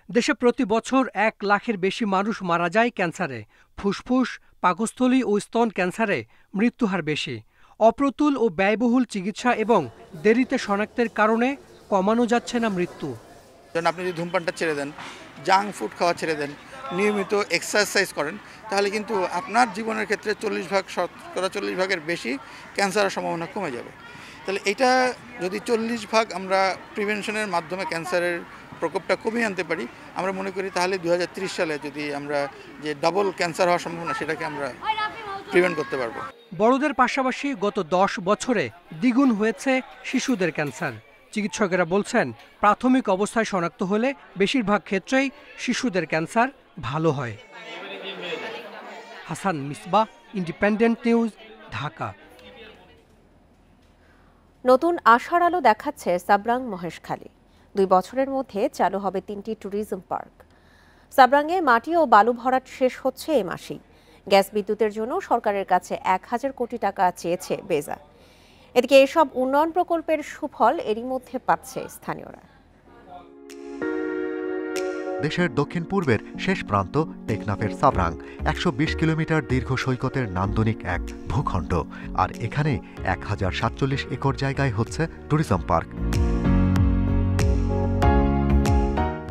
দেশে প্রতি বছর 1 লাখের বেশি মানুষ মারা যায় ক্যান্সারে। ফুসফুস, পাকস্থলী ও স্তন ক্যান্সারে মৃত্যুহার বেশি। অপ্রতুল ও ব্যয়বহুল চিকিৎসা এবং দেরিতে শনাক্তের কারণে কমানো যাচ্ছে না মৃত্যু। আপনি যদি ধূমপানটা ছেড়ে দেন, জাঙ্ক ফুড খাওয়া ছেড়ে দেন, নিয়মিত এক্সারসাইজ করেন, তাহলে কিন্তু আপনার জীবনের ক্ষেত্রে 40 ভাগের বেশি ক্যান্সারের সম্ভাবনা কমে যাবে। তাহলে এটা যদি 40 ভাগ আমরা প্রিভেনশনের মাধ্যমে ক্যান্সারের প্রকোপটা কমিয়ে আনতে পারি, আমরা মনে করি তাহলে 2030 সালে যদি আমরা যে ডাবল ক্যান্সার হওয়ার সম্ভাবনা সেটাকে আমরা প্রিভেন্ট করতে পারবো। বড়দের পাশাপাশি গত 10 বছরে দ্বিগুণ হয়েছে শিশুদের ক্যান্সার। চিকিৎসকেরা বলছেন প্রাথমিক অবস্থায় শনাক্ত হলে বেশিরভাগ ক্ষেত্রেই শিশুদের ক্যান্সার ভালো হয়। Hasan Misbah, independent news, Dhaka. নতুন আশার আলো দেখাচ্ছে সাবরাং মহেশখালী। 2 বছরের মধ্যে চালু হবে 3টি ট্যুরিজম পার্ক। সাবরাংয়ে মাটি ও বালু ভরাট শেষ হচ্ছে এ মাসেই। গ্যাস বিদ্যুতের জন্য সরকারের কাছে 1000 কোটি টাকা চেয়েছে বেজা। এদিকে এসব উন্নয়ন প্রকল্পের সুফল এরই মধ্যে পাচ্ছে স্থানীয়রা। দেশের দক্ষিণ পূর্বের শেষ প্রান্ত টেকনাফের সাবরাং 120 কিলোমিটার দীর্ঘ সৈকতের নান্দনিক এক ভূখণ্ড। আর এখানে 1047 একর জায়গায় হচ্ছে ট্যুরিজম পার্ক।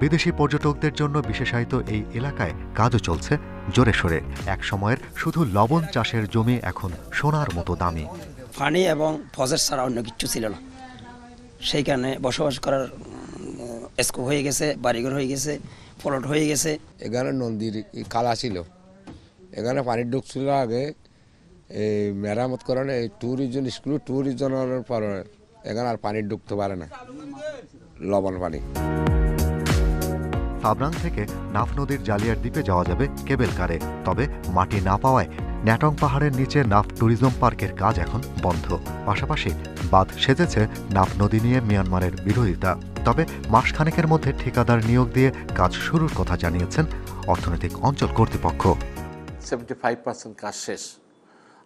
বিদেশি পর্যটকদের জন্য বিশেষায়িত এই এলাকায় কাজও চলছে জোরে সোরে। এক সময়ের শুধু লবণ চাষের জমি এখন সোনার মতো দামি। পানি এবং ফসল ছাড়া অন্য কিছু ছিল না, সেই কারণে বসবাস করার স্কোপ হয়ে গেছে, বাড়িঘর হয়ে গেছে, প্লট হয়ে গেছে। এখানে নদীর কালা ছিল, এখানে পানি ঢুকছিল আগে, এই মেরামত করানো এই ট্যুরিজম স্কুল ট্যুরিজমের পর এখানে আর পানি ঢুকতে পারে না, লবণ পানি। সাবরাং থেকে নাফ নদীর জালিয়ার দ্বীপে যাওয়া যাবে কেবল কারে। তবে মাটি না পাওয়ায় ন্যাটং পাহাড়ের নিচে নাফ ট্যুরিজম পার্কের কাজ এখন বন্ধ। পাশাপাশি বাঁধ সেজেছে নাফ নদী নিয়ে মিয়ানমারের বিরোধিতা। তবে মাসখানেকের মধ্যে ঠিকাদার নিয়োগ দিয়ে কাজ শুরুর কথা জানিয়েছেন অর্থনৈতিক অঞ্চল কর্তৃপক্ষ। 75% কাজ শেষ।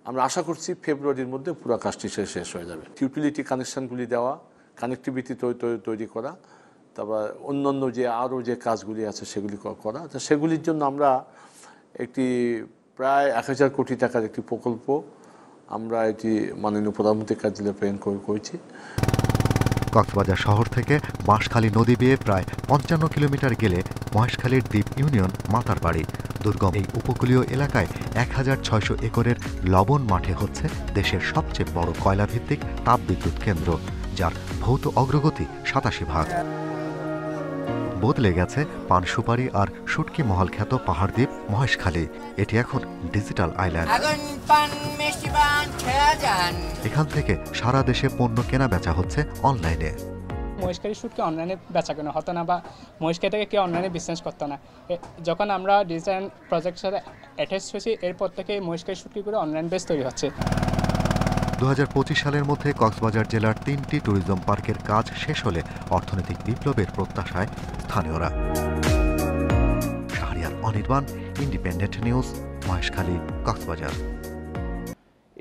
আমরা আশা করছি ফেব্রুয়ারির মধ্যে পুরো কাজটি শেষ হয়ে যাবে। ইউটিলিটি কানেকশনগুলি দেওয়া, কানেক্টিভিটি তৈরি করা, তারপর অন্যান্য যে আরও যে কাজগুলি আছে সেগুলি করা। তো সেগুলির জন্য আমরা একটি প্রায় 1000 কোটি টাকার একটি প্রকল্প আমরা এটি মাননীয় প্রধানমন্ত্রীর কার্যালয়ে প্রেরণ করেছি। কক্সবাজার শহর থেকে বাঁশখালী নদী বেয়ে প্রায় 55 কিলোমিটার গেলে মহেশখালীর দ্বীপ ইউনিয়ন মাতারবাড়ি। দুর্গম এই উপকূলীয় এলাকায় 1600 একরের লবণ মাঠে হচ্ছে দেশের সবচেয়ে বড় কয়লাভিত্তিক তাপবিদ্যুৎ কেন্দ্র, যার ভৌত অগ্রগতি 87 ভাগ। বদলে গেছে পান সুপারি আর শুটকি মহল খ্যাত পাহাড় দ্বীপ মহেশখালী। এটি এখন ডিজিটাল আইল্যান্ড। এখান থেকে সারা দেশে পণ্য কেনা বেচা হচ্ছে অনলাইনে। মহেশখালী শুটকি অনলাইনে বেচা কেনা হতো না, বা মহেশখালীটাকে কেউ অনলাইনে বিজনেস করতো না। যখন আমরা ডিজিটাল প্রজেক্টের সাথে অ্যাটাচ হয়েছি, এরপর থেকে মহেশখালী শুটকিগুলো অনলাইন বেস তৈরি হচ্ছে। 2025 সালের মধ্যে কক্সবাজার জেলার 3টি ট্যুরিজম পার্কের কাজ শেষ হলে অর্থনৈতিক বিপ্লবের প্রত্যাশায় স্থানীয়রা। Shahriar Anirban, independent news, Maheshkhali, Cox's Bazar.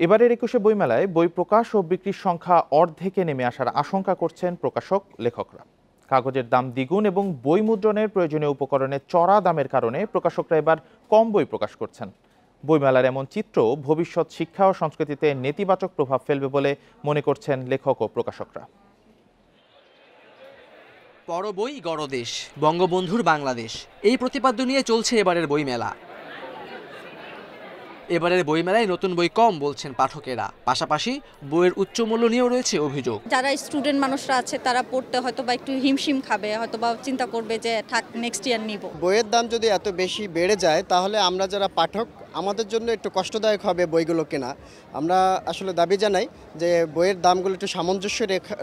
এবারের 21শে বইমেলায় বই প্রকাশ ও বিক্রির সংখ্যা অর্ধেকে নেমে আসার আশঙ্কা করছেন প্রকাশক লেখকরা। কাগজের দাম দ্বিগুণ এবং বই মুদ্রণের প্রয়োজনীয় উপকরণের চড়া দামের কারণে প্রকাশকরা এবার কম বই প্রকাশ করছেন। বইমেলার এমন চিত্র ভবিষ্যৎ শিক্ষা ও সংস্কৃতিতে নেতিবাচক প্রভাব ফেলবে বলে মনে করছেন লেখক ও প্রকাশকরা। বড় বই গড়দেশ, বঙ্গবন্ধুর বাংলাদেশ, এই প্রতিপাদ্য নিয়ে চলছে এবারের বইমেলা। এবারের বইমেলায় নতুন বই কম বলছেন পাঠকেরা, পাশাপাশি বইয়ের উচ্চ মূল্য নিয়েও রয়েছে অভিযোগ। যারা স্টুডেন্ট মানুষরা আছে তারা পড়তে হয়তো বা একটু হিমশিম খাবে, হয়তো বা চিন্তা করবে যে থাক নেক্সট ইয়ার নিব। বইয়ের দাম যদি এত বেশি বেড়ে যায় তাহলে আমরা যারা পাঠক আমাদের জন্য একটু কষ্টদায়ক হবে বইগুলো কেনা। আমরা আসলে দাবি জানাই যে বইয়ের দামগুলো একটু সামঞ্জস্য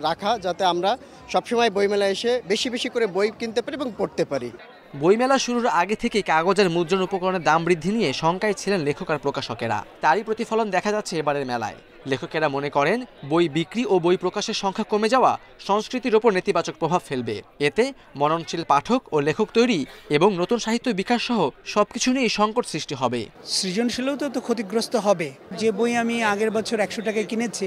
রাখা, যাতে আমরা সবসময় বইমেলায় এসে বেশি বেশি করে বই কিনতে পারি এবং পড়তে পারি। বইমেলা শুরুর আগে থেকে কাগজের মুদ্রণ উপকরণের দাম বৃদ্ধি নিয়ে শঙ্কায় ছিলেন লেখক আর প্রকাশকেরা। তারই প্রতিফলন দেখা যাচ্ছে এবারের মেলায়। লেখকেরা মনে করেন বই বিক্রি ও বই প্রকাশের সংখ্যা কমে যাওয়া সংস্কৃতির ওপর নেতিবাচক প্রভাব ফেলবে। এতে মননশীল পাঠক ও লেখক তৈরি এবং নতুন সাহিত্য বিকাশ সহ সবকিছু নিয়ে সংকট সৃষ্টি হবে। সৃজনশীলতা তো ক্ষতিগ্রস্ত হবে। যে বই আমি আগের বছর 100 টাকায় কিনেছি,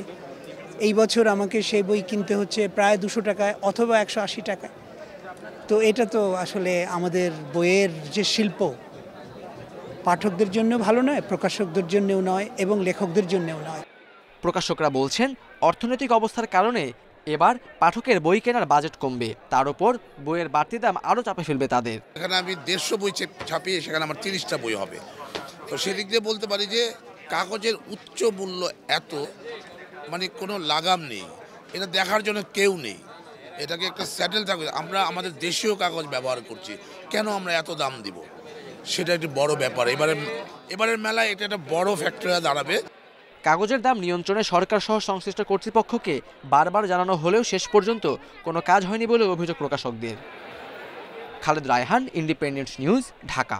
এই বছর আমাকে সেই বই কিনতে হচ্ছে প্রায় 200 টাকায় অথবা 180 টাকায়। তো এটা তো আসলে আমাদের বইয়ের যে শিল্প পাঠকদের জন্য ভালো নয়, প্রকাশকদের জন্যও নয় এবং লেখকদের জন্যও নয়। প্রকাশকরা বলছেন অর্থনৈতিক অবস্থার কারণে এবার পাঠকের বই কেনার বাজেট কমবে, তার উপর বইয়ের বাড়তি দাম আরও চাপে ফেলবে তাদের। এখানে আমি 150 বই ছাপিয়ে সেখানে আমার 30টা বই হবে। তো সেদিক দিয়ে বলতে পারি যে কাগজের উচ্চ মূল্য এত, মানে কোনো লাগাম নেই, এটা দেখার জন্য কেউ নেই। এটাকে একটা স্যাটেল থাকবে। আমরা আমাদের দেশীয় কাগজ ব্যবহার করছি, কেন আমরা এত দাম দিব, সেটা একটি বড় ব্যাপার। এবারের মেলায় এটা একটা বড় ফ্যাক্টর হয়ে দাঁড়াবে। কাগজের দাম নিয়ন্ত্রণে সরকার সহ সংশ্লিষ্ট কর্তৃপক্ষকে বারবার জানানো হলেও শেষ পর্যন্ত কোনো কাজ হয়নি বলে অভিযোগ প্রকাশকদের। Khaled Raihan, independent news, Dhaka.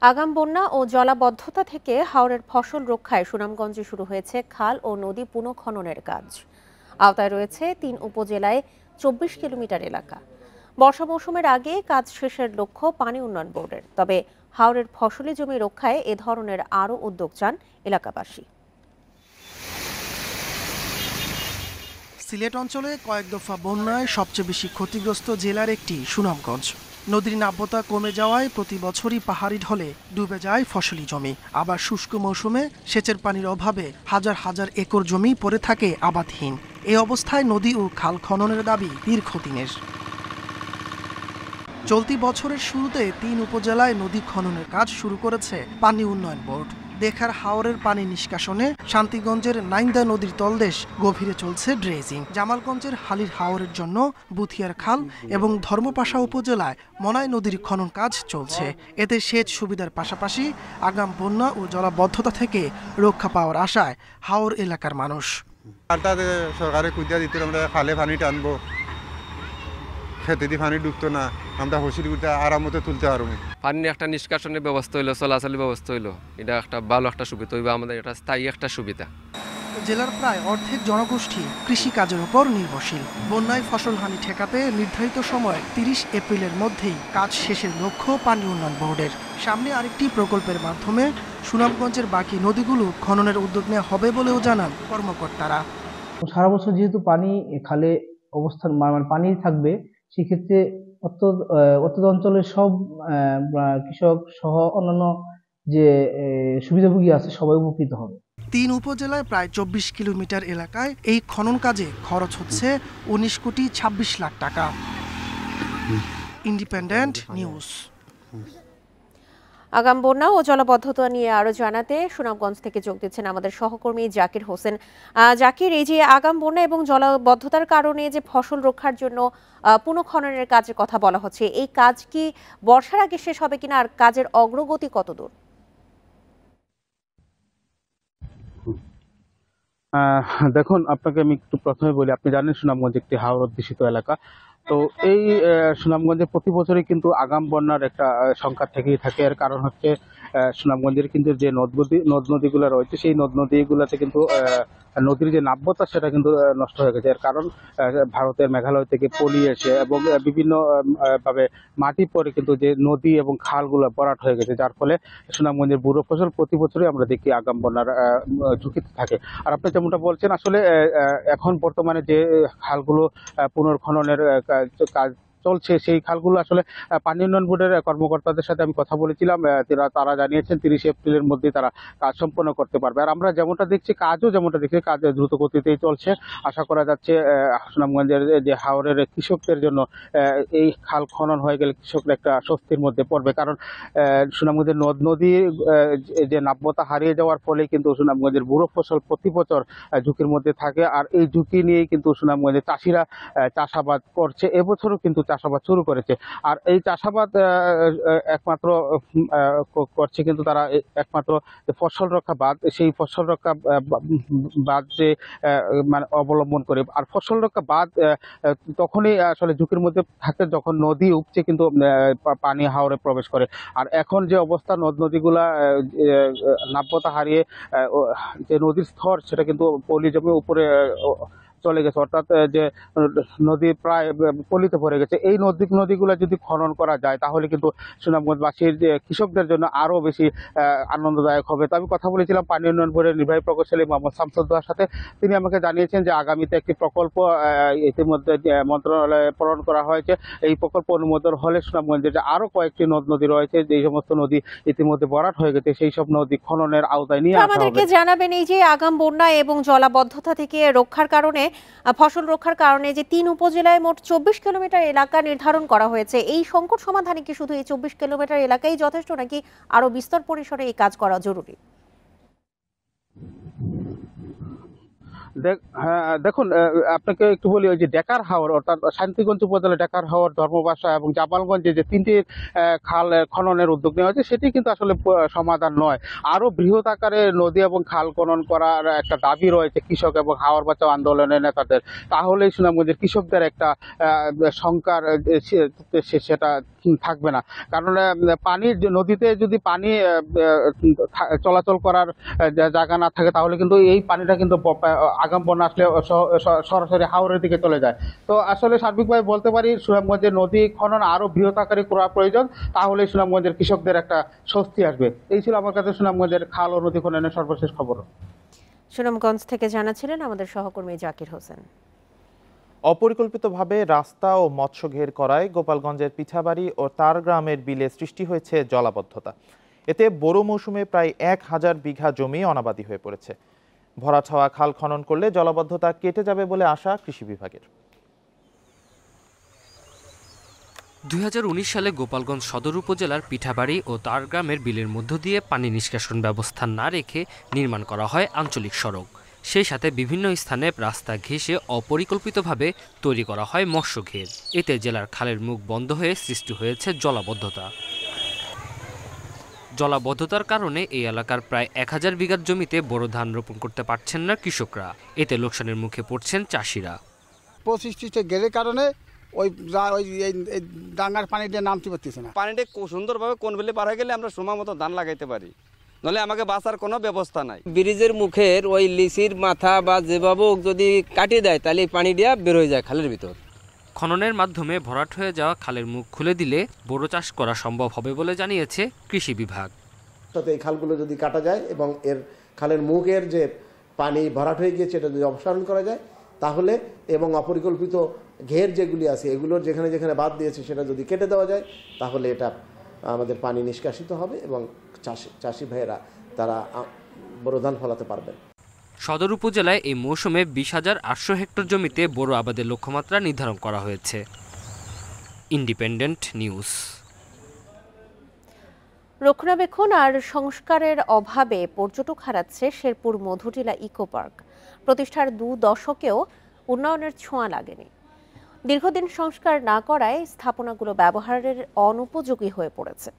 আগাম বন্যা ও জলাবদ্ধতা থেকে হাওরের ফসল রক্ষায় সুনামগঞ্জে শুরু হয়েছে খাল ও নদী পুনঃখননের কাজ। আওতায় রয়েছে 3 উপজেলায় 24 কিলোমিটার এলাকা। বর্ষা মৌসুমের আগে কাজ শেষের লক্ষ্য পানি উন্নয়ন বোর্ডের। তবে হাওরের ফসলি জমি রক্ষায় এ ধরনের আরও উদ্যোগ চান এলাকাবাসী। সিলেট অঞ্চলে কয়েক দফা বন্যায় সবচেয়ে বেশি ক্ষতিগ্রস্ত জেলার একটি সুনামগঞ্জ। নদীর নাব্যতা কমে যাওয়ায় প্রতি বছরই পাহাড়ি ঢলে ডুবে যায় ফসলি জমি। আবার শুষ্ক মৌসুমে সেচের পানির অভাবে হাজার হাজার একর জমি পড়ে থাকে আবাদহীন। এই অবস্থায় নদী ও খাল খননের দাবি দীর্ঘদিনের। চলতি বছরের শুরুতে 3 উপজেলায় নদী খননের কাজ শুরু করেছে পানি উন্নয়ন বোর্ড। দেখার হাওরের পানি নিষ্কাশনে শান্তিগঞ্জের নাইন্দা নদীর তলদেশ গভীরে চলছে ড্রেজিং। জামালগঞ্জের হালির হাওরের জন্য বুথিয়ার খাল এবং ধর্মপাশা উপজেলায় মনাই নদীর খনন কাজ চলছে। এতে সেচ সুবিধার পাশাপাশি আগাম বন্যা ও জলাবদ্ধতা থেকে রক্ষা পাওয়ার আশায় হাওর এলাকার মানুষ। সরকারে কুদিয়া দিতে আমরা খালে পানি টানবো, খেতে দিয়ে পানি ডুবতো না, আমরা হসির গুটা আরামতে তুলতে পারবো। পানি একটা নিষ্কাশনের ব্যবস্থা হইলো, চলাচলের ব্যবস্থা হইলো, এটা একটা ভালো একটা সুবিধা হইবে আমাদের, এটা স্থায়ী একটা সুবিধা। জেলার প্রায় অর্ধেক জনগোষ্ঠী কৃষিকাজের উপর নির্ভরশীল। বন্যায় ফসলহানি ঠেকাতে নির্ধারিত সময় 30 এপ্রিলের মধ্যেই কাজ শেষের লক্ষ্য পানি উন্নয়ন বোর্ডের। সামনে আরেকটি প্রকল্পের মাধ্যমে সুনামগঞ্জের বাকি নদীগুলো খননের উদ্যোগ নেওয়া হবে বলেও জানান কর্মকর্তারা। সারা বছর যেহেতু পানি খালে অবস্থান পানি থাকবে, সেক্ষেত্রে অত্র অঞ্চলের সব কৃষক সহ অন্যান্য যে সুবিধাভোগী আছে সবাই উপকৃত হবে। 3 উপজেলায় প্রায় 24 কিলোমিটার এলাকায় এই খনন কাজে খরচ হচ্ছে 19 কোটি 26 লাখ টাকা। Independent news. আগাম বন্যা ও জলাবদ্ধতা নিয়ে আরো জানাতে সুনামগঞ্জ থেকে যোগ দিচ্ছেন আমাদের সহকর্মী জাকির হোসেন। জাকির, এই যে আগাম বন্যা এবং জলাবদ্ধতার কারণে যে ফসল রক্ষার জন্য পুনঃখননের কাজের কথা বলা হচ্ছে, এই কাজ কি বর্ষার আগে শেষ হবে কিনা, আর কাজের অগ্রগতি কতদূর? দেখুন, আপনাকে আমি একটু প্রথমে বলি, আপনি জানেন সুনামগঞ্জ একটি হাওর অধ্যুষিত এলাকা। তো এই সুনামগঞ্জে প্রতি বছরই কিন্তু আগাম বন্যার একটা সংখ্যা থেকেই থাকে। এর কারণ হচ্ছে সুনামগঞ্জের কিন্তু যে নদ নদীগুলো রয়েছে, সেই নদ নদীগুলোতে কিন্তু নদীর যে নাব্যতা সেটা কিন্তু নষ্ট হয়ে গেছে। এর কারণ ভারতের মেঘালয় থেকে পলি এসে এবং বিভিন্ন ভাবে মাটি পরে কিন্তু যে নদী এবং খালগুলো ভরাট হয়ে গেছে, যার ফলে সুনামগঞ্জের বুড়ো ফসল প্রতি বছরই আমরা দেখি আগাম বন্যার ঝুঁকিতে থাকে। আর আপনি যেমনটা বলছেন, আসলে এখন বর্তমানে যে খালগুলো পুনর্খননের কাজ চলছে সেই খালগুলো আসলে পানি উন্নয়ন বোর্ডের কর্মকর্তাদের সাথে আমি কথা বলেছিলাম। তারা জানিয়েছেন 30 এপ্রিলের মধ্যে তারা কাজ সম্পন্ন করতে পারবে। আর আমরা যেমনটা দেখছি কাজ দ্রুত গতিতেই চলছে। আশা করা যাচ্ছে সুনামগঞ্জের যে হাওরের কৃষকদের জন্য এই খাল খনন হয়ে গেলে কৃষকরা একটা স্বস্তির মধ্যে পড়বে। কারণ সুনামগঞ্জের নদ নদী যে নাব্যতা হারিয়ে যাওয়ার ফলে কিন্তু সুনামগঞ্জের বুড়ো ফসল প্রতি বছর ঝুঁকির মধ্যে থাকে। আর এই ঝুঁকি নিয়েই কিন্তু সুনামগঞ্জের চাষিরা চাষাবাদ করছে। এবছরও কিন্তু চাষাবাদ শুরু করেছে। আর এই চাষাবাদ একমাত্র করছে কিন্তু তারা একমাত্র ফসল রক্ষা বাদ, সেই ফসল রক্ষা বাদ যে মানে অবলম্বন করে। আর ফসল রক্ষা বাদ তখনই আসলে ঝুঁকির মধ্যে থাকে যখন নদী উপচে কিন্তু পানি হাওরে প্রবেশ করে। আর এখন যে অবস্থা নদ নদীগুলা নাব্যতা হারিয়ে যে নদীর স্তর সেটা কিন্তু পলি জমে উপরে চলে গেছে, অর্থাৎ যে নদী প্রায় পলিতে ভরে গেছে। এই নদীগুলো যদি খনন করা যায় তাহলে কিন্তু সুনামগঞ্জবাসীর যে কৃষকদের জন্য আরো বেশি আনন্দদায়ক হবে। তো আমি কথা বলেছিলাম পানি উন্নয়ন বোর্ডের নির্বাহী প্রকৌশলী মোহাম্মদ শামসুদ্দোহার সাথে। তিনি আমাকে জানিয়েছেন যে আগামীতে একটি প্রকল্প ইতিমধ্যে মন্ত্রণালয়ে প্রেরণ করা হয়েছে। এই প্রকল্প অনুমোদন হলে সুনামগঞ্জে যে আরো কয়েকটি নদ নদী রয়েছে, যে সমস্ত নদী ইতিমধ্যে ভরাট হয়ে গেছে, সেই সব নদী খননের আওতায় নিয়ে আসা হবে। আমাদেরকে জানাবেন এই যে আগাম বন্যা এবং জলাবদ্ধতা থেকে রক্ষার কারণে ফসল রক্ষার কারণে যে 3 উপজেলায় মোট 24 কিলোমিটার এলাকা নির্ধারণ করা হয়েছে, এই সংকট সমাধানে কি শুধু এই 24 কিলোমিটার এলাকাই যথেষ্ট নাকি আরো বিস্তর পরিসরে এই কাজ করা জরুরি? দেখুন, আপনাকে একটু বলি, ওই যে ডেকার হাওর অর্থাৎ শান্তিগঞ্জ উপজেলা ডেকার হাওর, ধর্মবাসা এবং জামালগঞ্জে যে 3টি খাল খননের উদ্যোগ নেওয়া হয়েছে সেটি কিন্তু আসলে সমাধান নয়। আরো বৃহৎ আকারে নদী এবং খাল খনন করার একটা দাবি রয়েছে কৃষক এবং হাওর বাঁচাও আন্দোলনের নেতাদের। তাহলেই সুনামগঞ্জের কৃষকদের একটা শঙ্কার সেটা থাকবে না। কারণ পানির নদীতে যদি পানি চলাচল করার জায়গা না থাকে তাহলে কিন্তু এই পানিটা কিন্তু আগাম বন্যা আসলে সরাসরি হাওরের দিকে চলে যায়। তো আসলে সার্বিকভাবে বলতে পারি সুনামগঞ্জের নদী খনন আরো বৃহৎ আকারে করা প্রয়োজন, তাহলে সুনামগঞ্জের কৃষকদের একটা স্বস্তি আসবে। এই ছিল আমার কাছে সুনামগঞ্জের খাল ও নদী খননের সর্বশেষ খবর। সুনামগঞ্জ থেকে জানাচ্ছিলেন আমাদের সহকর্মী জাকির হোসেন। অপরিকল্পিতভাবে রাস্তা ও মৎস্য ঘের করায় গোপালগঞ্জের পিঠাবাড়ি ও তারগ্রামের বিলে সৃষ্টি হয়েছে জলাবদ্ধতা। এতে বোরো মৌসুমে প্রায় 1000 বিঘা জমি অনাবাদি হয়ে পড়েছে। ভরাট হওয়া খাল খনন করলে জলাবদ্ধতা কেটে যাবে বলে আশা কৃষি বিভাগের। 2019 সালে গোপালগঞ্জ সদর উপজেলার পিঠাবাড়ি ও তারগ্রামের বিলের মধ্য দিয়ে পানি নিষ্কাশন ব্যবস্থা না রেখে নির্মাণ করা হয় আঞ্চলিক সড়ক। সেই সাথে বিভিন্ন স্থানে রাস্তা ঘেঁষে অপরিকল্পিতভাবে তৈরি করা হয় মৎস্য ঘের। এতে জেলার খালের মুখ বন্ধ হয়ে সৃষ্টি হয়েছে জলাবদ্ধতা। জলাবদ্ধতার কারণে এই এলাকার প্রায় 1000 বিঘা জমিতে বোরো ধান রোপণ করতে পারছেন না কৃষকরা। এতে লোকসানের মুখে পড়ছেন চাষিরা। 25 গেলের কারণে ওই ডাঙ্গার পানিতে নামতে পারতেছে না। পানিটা সুন্দরভাবে কোন বেলে পার হয়ে গেলে আমরা সময় মতো ধান লাগাইতে পারি, নলে আমাকে বাঁচার কোনো ব্যবস্থা নাই। ব্রিজের মুখের ওই লিসির মাথা বা যেভাবে যদি কাটিয়ে দেয় তাহলে পানি দিয়া বের হয়ে যায় খালের ভিতর। খননের মাধ্যমে ভরাট হয়ে যাওয়া খালের মুখ খুলে দিলে বোরো চাষ করা সম্ভব হবে বলে জানিয়েছে কৃষি বিভাগ। এই খালগুলো যদি কাটা যায় এবং এর খালের মুখের যে পানি ভরাট হয়ে গিয়েছে এটা যদি অপসারণ করা যায় তাহলে, এবং অপরিকল্পিত ঘের যেগুলি আছে এগুলোর যেখানে যেখানে বাদ দিয়েছে সেটা যদি কেটে দেওয়া যায় তাহলে এটা আমাদের পানি নিষ্কাশিত হবে এবং চাষি ভাইয়েরা তারা বোরো ধান ফলাতে পারবেন। সদর উপজেলায় এই মৌসুমে 20,800 হেক্টর জমিতে বোরো আবাদের লক্ষ্যমাত্রা নির্ধারণ করা হয়েছে। Independent news. রক্ষণাবেক্ষণ আর সংস্কারের অভাবে পর্যটক হারাচ্ছে শেরপুর মধুটিলা ইকো পার্ক। প্রতিষ্ঠার 2 দশকেও উন্নয়নের ছোঁয়া লাগেনি। দীর্ঘদিন সংস্কার না করায় স্থাপনাগুলো ব্যবহারের অনুপযোগী হয়ে পড়েছে।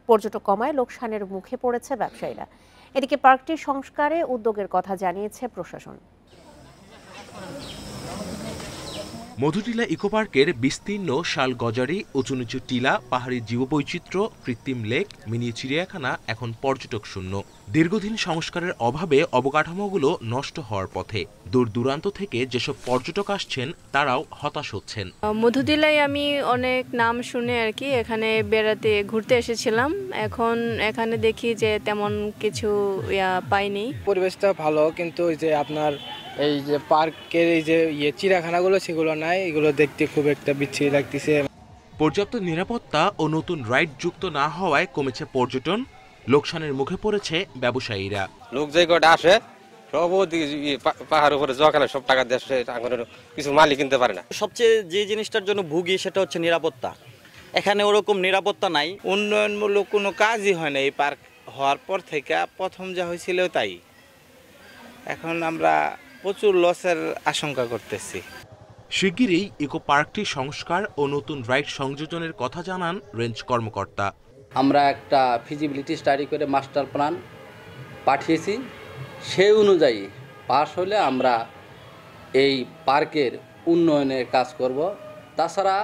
পর্যটক কমায় লোকসানের মুখে পড়েছে ব্যবসায়ীরা। এদিকে পার্কটির সংস্কারে উদ্যোগের কথা জানিয়েছে প্রশাসন। মধুটিলা ইকো পার্কের বিস্তীর্ণ শাল গজারি, উঁচু নিচু টিলা, পাহাড়ি জীববৈচিত্র্য, কৃত্রিম লেক, মিনি চিড়িয়াখানা এখন পর্যটক শূন্য। দীর্ঘদিন সংস্কারের অভাবে অবকাঠামোগুলো নষ্ট হওয়ার পথে। দূর দূরান্ত থেকে যেসব পর্যটক আসছেন তারাও হতাশ হচ্ছেন। মধুটিলায় আমি অনেক নাম শুনে আর কি এখানে বেড়াতে ঘুরতে এসেছিলাম, এখন এখানে দেখি যে তেমন কিছু পাইনি। পরিবেশটা ভালো, কিন্তু যে আপনার এই যে পার্কের এই যে চিড়িয়াখানাগুলো সেগুলো নাই, এগুলো দেখতে খুব একটা বিচ্ছিরি লাগতেছে। পর্যাপ্ত নিরাপত্তা ও নতুন রাইড যুক্ত না হওয়ায় কমেছে পর্যটন, লোকসানের মুখে পড়েছে ব্যবসায়ীরা। লোক যে কটা আসে সব পাহাড়ের উপরে জোয়াখানা সব টাকা দেশে কিছু মালই কিনতে পারে না। সবচেয়ে যে জিনিসটার জন্য ভুগি সেটা হচ্ছে নিরাপত্তা। এখানে ওরকম নিরাপত্তা নাই, উন্নয়নমূলক কোনো কাজই হয় না এই পার্ক হওয়ার পর থেকে। প্রথম যা হয়েছিল তাই, এখন আমরা প্রচুর লসের আশঙ্কা করতেছি। শিগগিরই ইকো পার্কটি সংস্কার ও নতুন রাইড সংযোজনের কথা জানান রেঞ্জ কর্মকর্তা। আমরা একটা ফিজিবিলিটি স্টাডি করে মাস্টার প্ল্যান পাঠিয়েছি, সেই অনুযায়ী পাস হলে আমরা এই পার্কের উন্নয়নের কাজ করব। তাছাড়া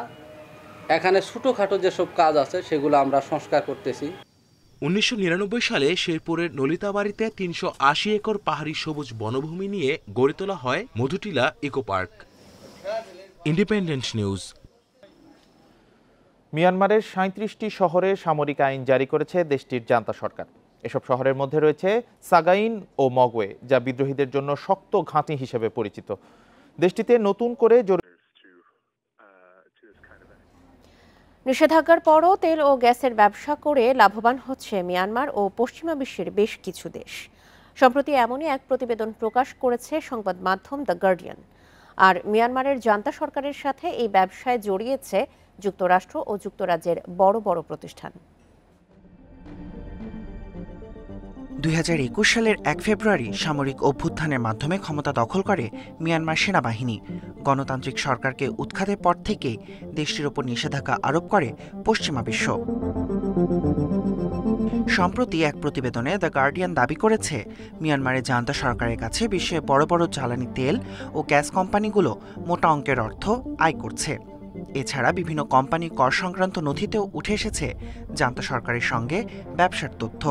এখানে ছোটোখাটো যেসব কাজ আছে সেগুলো আমরা সংস্কার করতেছি। 1999 সালে শেরপুরের নলিতাবাড়িতে 380 একর পাহাড়ি সবুজ বনভূমি নিয়ে গড়ে তোলা হয় Madhutila eco park. Independent news. মিয়ানমারের 37টি শহরে সামরিক আইন জারি করেছে দেশটির জান্তা সরকার। এসব শহরের মধ্যে রয়েছে সাগাইন ও মগওয়ে, যা বিদ্রোহীদের জন্য শক্ত ঘাঁটি হিসেবে পরিচিত। দেশটিতে নতুন করে নিষেধাজ্ঞার পরও তেল ও গ্যাসের ব্যবসা করে লাভবান হচ্ছে মিয়ানমার ও পশ্চিমা বিশ্বের বেশ কিছু দেশ। সম্প্রতি এমনই এক প্রতিবেদন প্রকাশ করেছে সংবাদ মাধ্যম দ্য গার্ডিয়ান। আর মিয়ানমারের জান্তা সরকারের সাথে এই ব্যবসায় জড়িয়েছে যুক্তরাষ্ট্র ও যুক্তরাজ্যের বড় বড় প্রতিষ্ঠান। 2021 সালের 1 ফেব্রুয়ারি সামরিক অভ্যুত্থানের মাধ্যমে ক্ষমতা দখল করে মিয়ানমার সেনাবাহিনী। গণতান্ত্রিক সরকারকে উৎখাতের পর থেকে দেশটির ওপর নিষেধাজ্ঞা আরোপ করে পশ্চিমা বিশ্ব। সম্প্রতি এক প্রতিবেদনে দ্য গার্ডিয়ান দাবি করেছে, মিয়ানমারের জান্তা সরকারের কাছে বিশ্বের বড় বড় জ্বালানি তেল ও গ্যাস কোম্পানিগুলো মোটা অঙ্কের অর্থ আয় করছে। এছাড়া বিভিন্ন কোম্পানি কর সংক্রান্ত নথিতেও উঠে এসেছে জান্তা সরকারের সঙ্গে ব্যবসার তথ্য।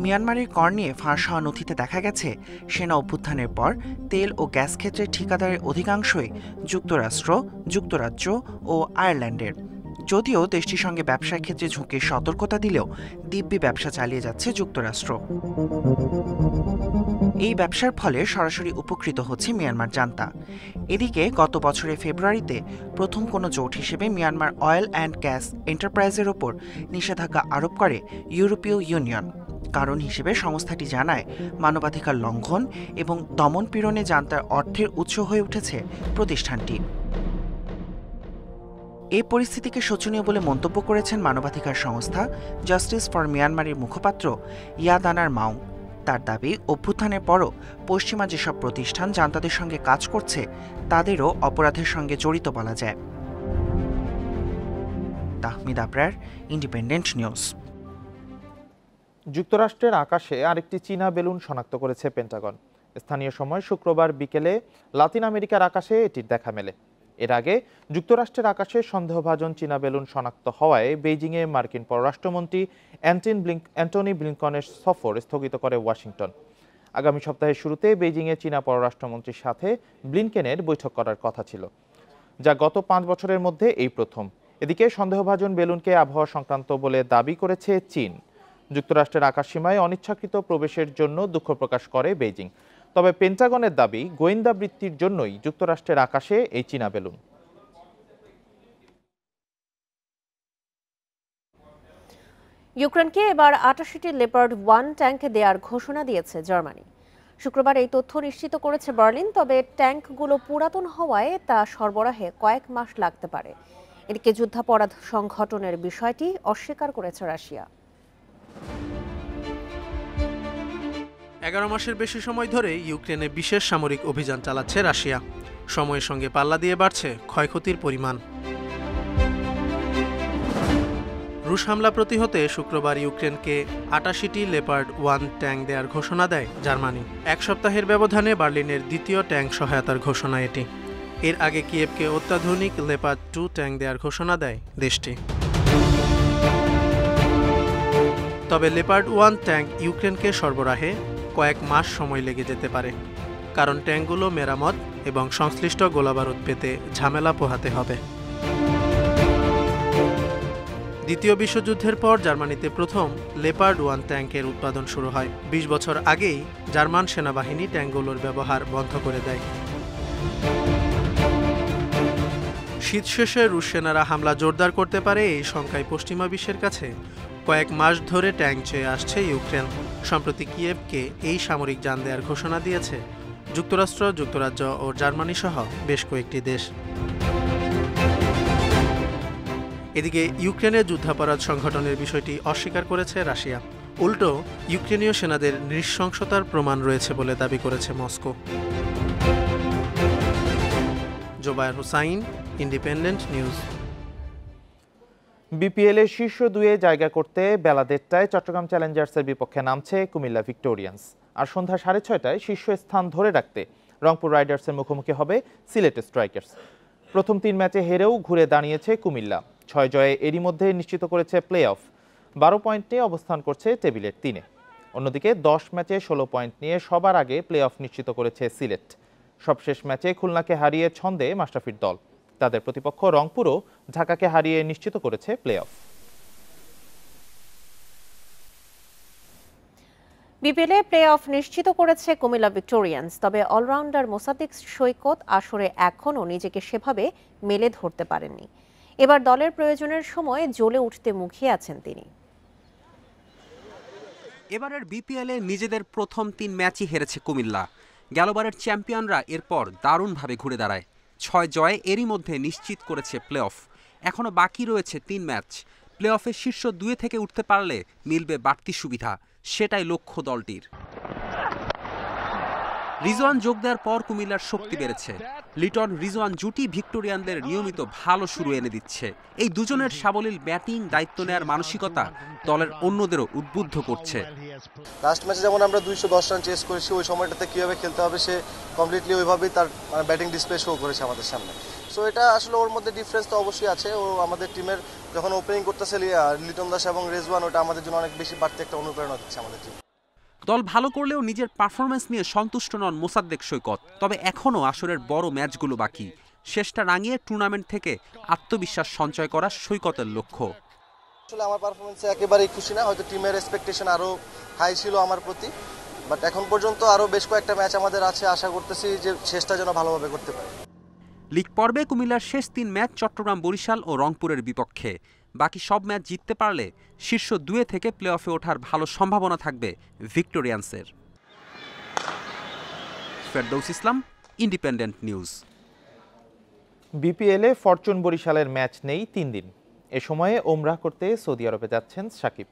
মিয়ানমারের কর নিয়ে ফাঁস হওয়া নথিতে দেখা গেছে, সেনা অভ্যুত্থানের পর তেল ও গ্যাস ক্ষেত্রের ঠিকাদারের অধিকাংশই যুক্তরাষ্ট্র, যুক্তরাজ্য ও আয়ারল্যান্ডের। যদিও দেশটির সঙ্গে ব্যবসার ক্ষেত্রে ঝুঁকির সতর্কতা দিলেও দিব্যি ব্যবসা চালিয়ে যাচ্ছে যুক্তরাষ্ট্র। এই ব্যবসার ফলে সরাসরি উপকৃত হচ্ছে মিয়ানমার জান্তা। এদিকে গত বছরের ফেব্রুয়ারিতে প্রথম কোনো জোট হিসেবে মিয়ানমার অয়েল অ্যান্ড গ্যাস এন্টারপ্রাইজের ওপর নিষেধাজ্ঞা আরোপ করে ইউরোপীয় ইউনিয়ন। কারণ হিসেবে সংস্থাটি জানায়, মানবাধিকার লঙ্ঘন এবং দমন পীড়নে জান্তার অর্থের উৎস হয়ে উঠেছে প্রতিষ্ঠানটি। এই পরিস্থিতিকে শোচনীয় বলে মন্তব্য করেছেন মানবাধিকার সংস্থা জাস্টিস ফর মিয়ানমারের মুখপাত্র ইয়াদানার মাউ। তার দাবি, অভ্যুত্থানের পরও পশ্চিমা যেসব প্রতিষ্ঠান জান্তাদের সঙ্গে কাজ করছে তাদেরও অপরাধের সঙ্গে জড়িত বলা যায়। Tahmid Abrar, independent news. যুক্তরাষ্ট্রের আকাশে আরেকটি চীনা বেলুন শনাক্ত করেছে পেন্টাগন। স্থানীয় সময় শুক্রবার বিকেলে লাতিন আমেরিকার আকাশে এটির দেখা মেলে। এর আগে যুক্তরাষ্ট্রের আকাশে সন্দেহভাজন চীনা বেলুন শনাক্ত হওয়ায় বেইজিংয়ে মার্কিন পররাষ্ট্রমন্ত্রী অ্যান্টনি ব্লিংকনের সফর স্থগিত করে ওয়াশিংটন। আগামী সপ্তাহের শুরুতে বেইজিংয়ে চীনা পররাষ্ট্রমন্ত্রীর সাথে ব্লিংকেনের বৈঠক করার কথা ছিল, যা গত 5 বছরের মধ্যে এই প্রথম। এদিকে সন্দেহভাজন বেলুনকে আবহাওয়া সংক্রান্ত বলে দাবি করেছে চীন। যুক্তরাষ্ট্রের আকাশসীমায় অনিচ্ছাকৃত প্রবেশের জন্য দুঃখ প্রকাশ করে বেইজিং। তবে পেন্টাগনের দাবি, গোয়েন্দা বৃত্তির জন্যই যুক্তরাষ্ট্রের আকাশে এই চীনা বেলুন। ইউক্রেনকে এবার 88টি লেপার্ড 1 ট্যাঙ্ক দেওয়ার ঘোষণা দিয়েছে জার্মানি। শুক্রবার এই তথ্য নিশ্চিত করেছে বার্লিন। তবে ট্যাঙ্কগুলো পুরাতন হওয়ায় তা সরবরাহে কয়েক মাস লাগতে পারে। এদিকে যুদ্ধাপরাধ সংঘটনের বিষয়টি অস্বীকার করেছে রাশিয়া। 11 মাসের বেশি সময় ধরে ইউক্রেনে বিশেষ সামরিক অভিযান চালাচ্ছে রাশিয়া। সময়ের সঙ্গে পাল্লা দিয়ে বাড়ছে ক্ষয়ক্ষতির পরিমাণ। রুশ হামলা প্রতিহতে শুক্রবার ইউক্রেনকে 88টি লেপার্ড 1 ট্যাঙ্ক দেওয়ার ঘোষণা দেয় জার্মানি। 1 সপ্তাহের ব্যবধানে বার্লিনের দ্বিতীয় ট্যাঙ্ক সহায়তার ঘোষণা এটি। এর আগে কিয়েভকে অত্যাধুনিক লেপার্ড 2 ট্যাঙ্ক দেওয়ার ঘোষণা দেয় দেশটি। তবে লেপার্ড 1 ট্যাঙ্ক ইউক্রেনকে সরবরাহে কয়েক মাস সময় লেগে যেতে পারে, কারণ ট্যাঙ্কগুলো মেরামত এবং সংশ্লিষ্ট গোলাবারুদ পেতে ঝামেলা পোহাতে হবে। দ্বিতীয় বিশ্বযুদ্ধের পর জার্মানিতে প্রথম লেপার্ড 1 ট্যাঙ্কের উৎপাদন শুরু হয়। 20 বছর আগেই জার্মান সেনাবাহিনী ট্যাঙ্কগুলোর ব্যবহার বন্ধ করে দেয়। শীত শেষে রুশ সেনারা হামলা জোরদার করতে পারে এই শঙ্কায় পশ্চিমা বিশ্বের কাছে কয়েক মাস ধরে ট্যাঙ্ক চেয়ে আসছে ইউক্রেন। সম্প্রতি কিয়েভকে এই সামরিক যান দেওয়ার ঘোষণা দিয়েছে যুক্তরাষ্ট্র, যুক্তরাজ্য ও জার্মানি সহ বেশ কয়েকটি দেশ। এদিকে ইউক্রেনের যুদ্ধাপরাধ সংগঠনের বিষয়টি অস্বীকার করেছে রাশিয়া। উল্টো ইউক্রেনীয় সেনাদের নৃশংসতার প্রমাণ রয়েছে বলে দাবি করেছে Moscow. Zobayer Hussain, independent news. BPL এর শীর্ষ দুয়ে জায়গা করতে বেলা 1:30টায় চট্টগ্রাম চ্যালেঞ্জার্সের বিপক্ষে নামছে কুমিল্লা ভিক্টোরিয়ান্স। আর সন্ধ্যা 6:30টায় শীর্ষ স্থান ধরে রাখতে রংপুর রাইডার্সের মুখোমুখি হবে সিলেট স্ট্রাইকার্স। প্রথম 3 ম্যাচে হেরেও ঘুরে দাঁড়িয়েছে কুমিল্লা। 6 জয়ে এরই মধ্যে নিশ্চিত করেছে প্লে অফ। 12 পয়েন্ট নিয়ে অবস্থান করছে টেবিলের 3-এ। অন্যদিকে 10 ম্যাচে 16 পয়েন্ট নিয়ে সবার আগে প্লে অফ নিশ্চিত করেছে সিলেট। সবশেষ ম্যাচে খুলনাকে হারিয়ে ছন্দে মাশরাফির দল। তাদের প্রতিপক্ষ রংপুরও ঢাকাকে হারিয়ে নিশ্চিত করেছে প্লে অফ। বিপিএলে প্লে অফ নিশ্চিত করেছে কুমিল্লা ভিক্টোরিয়ান্স। তবে অলরাউন্ডার মোসাদ্দেক সৈকত আসরে এখনও নিজেকে সেভাবে মেলে ধরতে পারেননি। এবার দলের প্রয়োজনের সময় জ্বলে উঠতে মুখিয়ে আছেন তিনি। এবারের বিপিএলে নিজেদের প্রথম 3 ম্যাচই হেরেছে কুমিল্লা। গেলবারের চ্যাম্পিয়নরা এরপর দারুণভাবে ঘুরে দাঁড়ায়। 6 জয়ে এরই মধ্যে নিশ্চিত করেছে প্লে অফ। এখনও বাকি রয়েছে 3 ম্যাচ। প্লে অফে শীর্ষ 2 থেকে উঠতে পারলে মিলবে বাড়তি সুবিধা, সেটাই লক্ষ্য দলটির। রিজওয়ান যোগ দেওয়ার পর কুমিল্লার শক্তি বেড়েছে। লিটন রিজওয়ান জুটি ভিক্টোরিয়ানদের নিয়মিত ভালো শুরু এনে দিচ্ছে। এই দুজনের সাবলীল ব্যাটিং, দায়িত্ব নেয়ার মানসিকতা দলের অন্যদেরও উদ্বুদ্ধ করছে। লাস্ট ম্যাচে যেমন আমরা 210 রান চেস করেছি, ওই সময়টাতে কীভাবে খেলতে হবে সে কমপ্লিটলি ওইভাবেই তার ব্যাটিং ডিসপ্লে শো করেছে আমাদের সামনে। সো এটা আসলে ওর মধ্যে ডিফারেন্স তো অবশ্যই আছে। ও আমাদের টিমের যখন ওপেনিং করতেছে লিটন দাস এবং রিজওয়ান, ওটা আমাদের জন্য অনেক বেশি বাড়তি একটা অনুপ্রেরণা দিচ্ছে আমাদের টিম। দল ভালো করলেও নিজের পারফরমেন্স নিয়ে সন্তুষ্ট নন মোসাদ্দেক সৈকত। তবে এখনও আসরের বড় ম্যাচগুলো বাকি। শেষটা রাঙিয়ে টুর্নামেন্ট থেকে আত্মবিশ্বাস সঞ্চয় করা সৈকতের লক্ষ্য। আসলে আমার পারফরমেন্সে একেবারেই খুশি না। হয়তো টিমের এক্সপেকটেশন আরও হাই ছিল আমার প্রতি, বাট এখন পর্যন্ত আরও বেশ কয়েকটা ম্যাচ আমাদের আছে। আশা করতেছি যে শেষটা যেন ভালোভাবে করতে পারি। লিগ পর্বে কুমিল্লার শেষ 3 ম্যাচ চট্টগ্রাম, বরিশাল ও রংপুরের বিপক্ষে। বাকি সব ম্যাচ জিততে পারলে শীর্ষ 2 থেকে প্লে অফে ওঠার ভালো সম্ভাবনা থাকবে ভিক্টোরিয়ান্সের। ফেরদৌস ইসলাম, ইন্ডিপেন্ডেন্ট নিউজ। বিপিএলে ফরচুন বরিশালের ম্যাচ নেই 3 দিন। এ সময়ে ওমরাহ করতে সৌদি আরবে যাচ্ছেন সাকিব।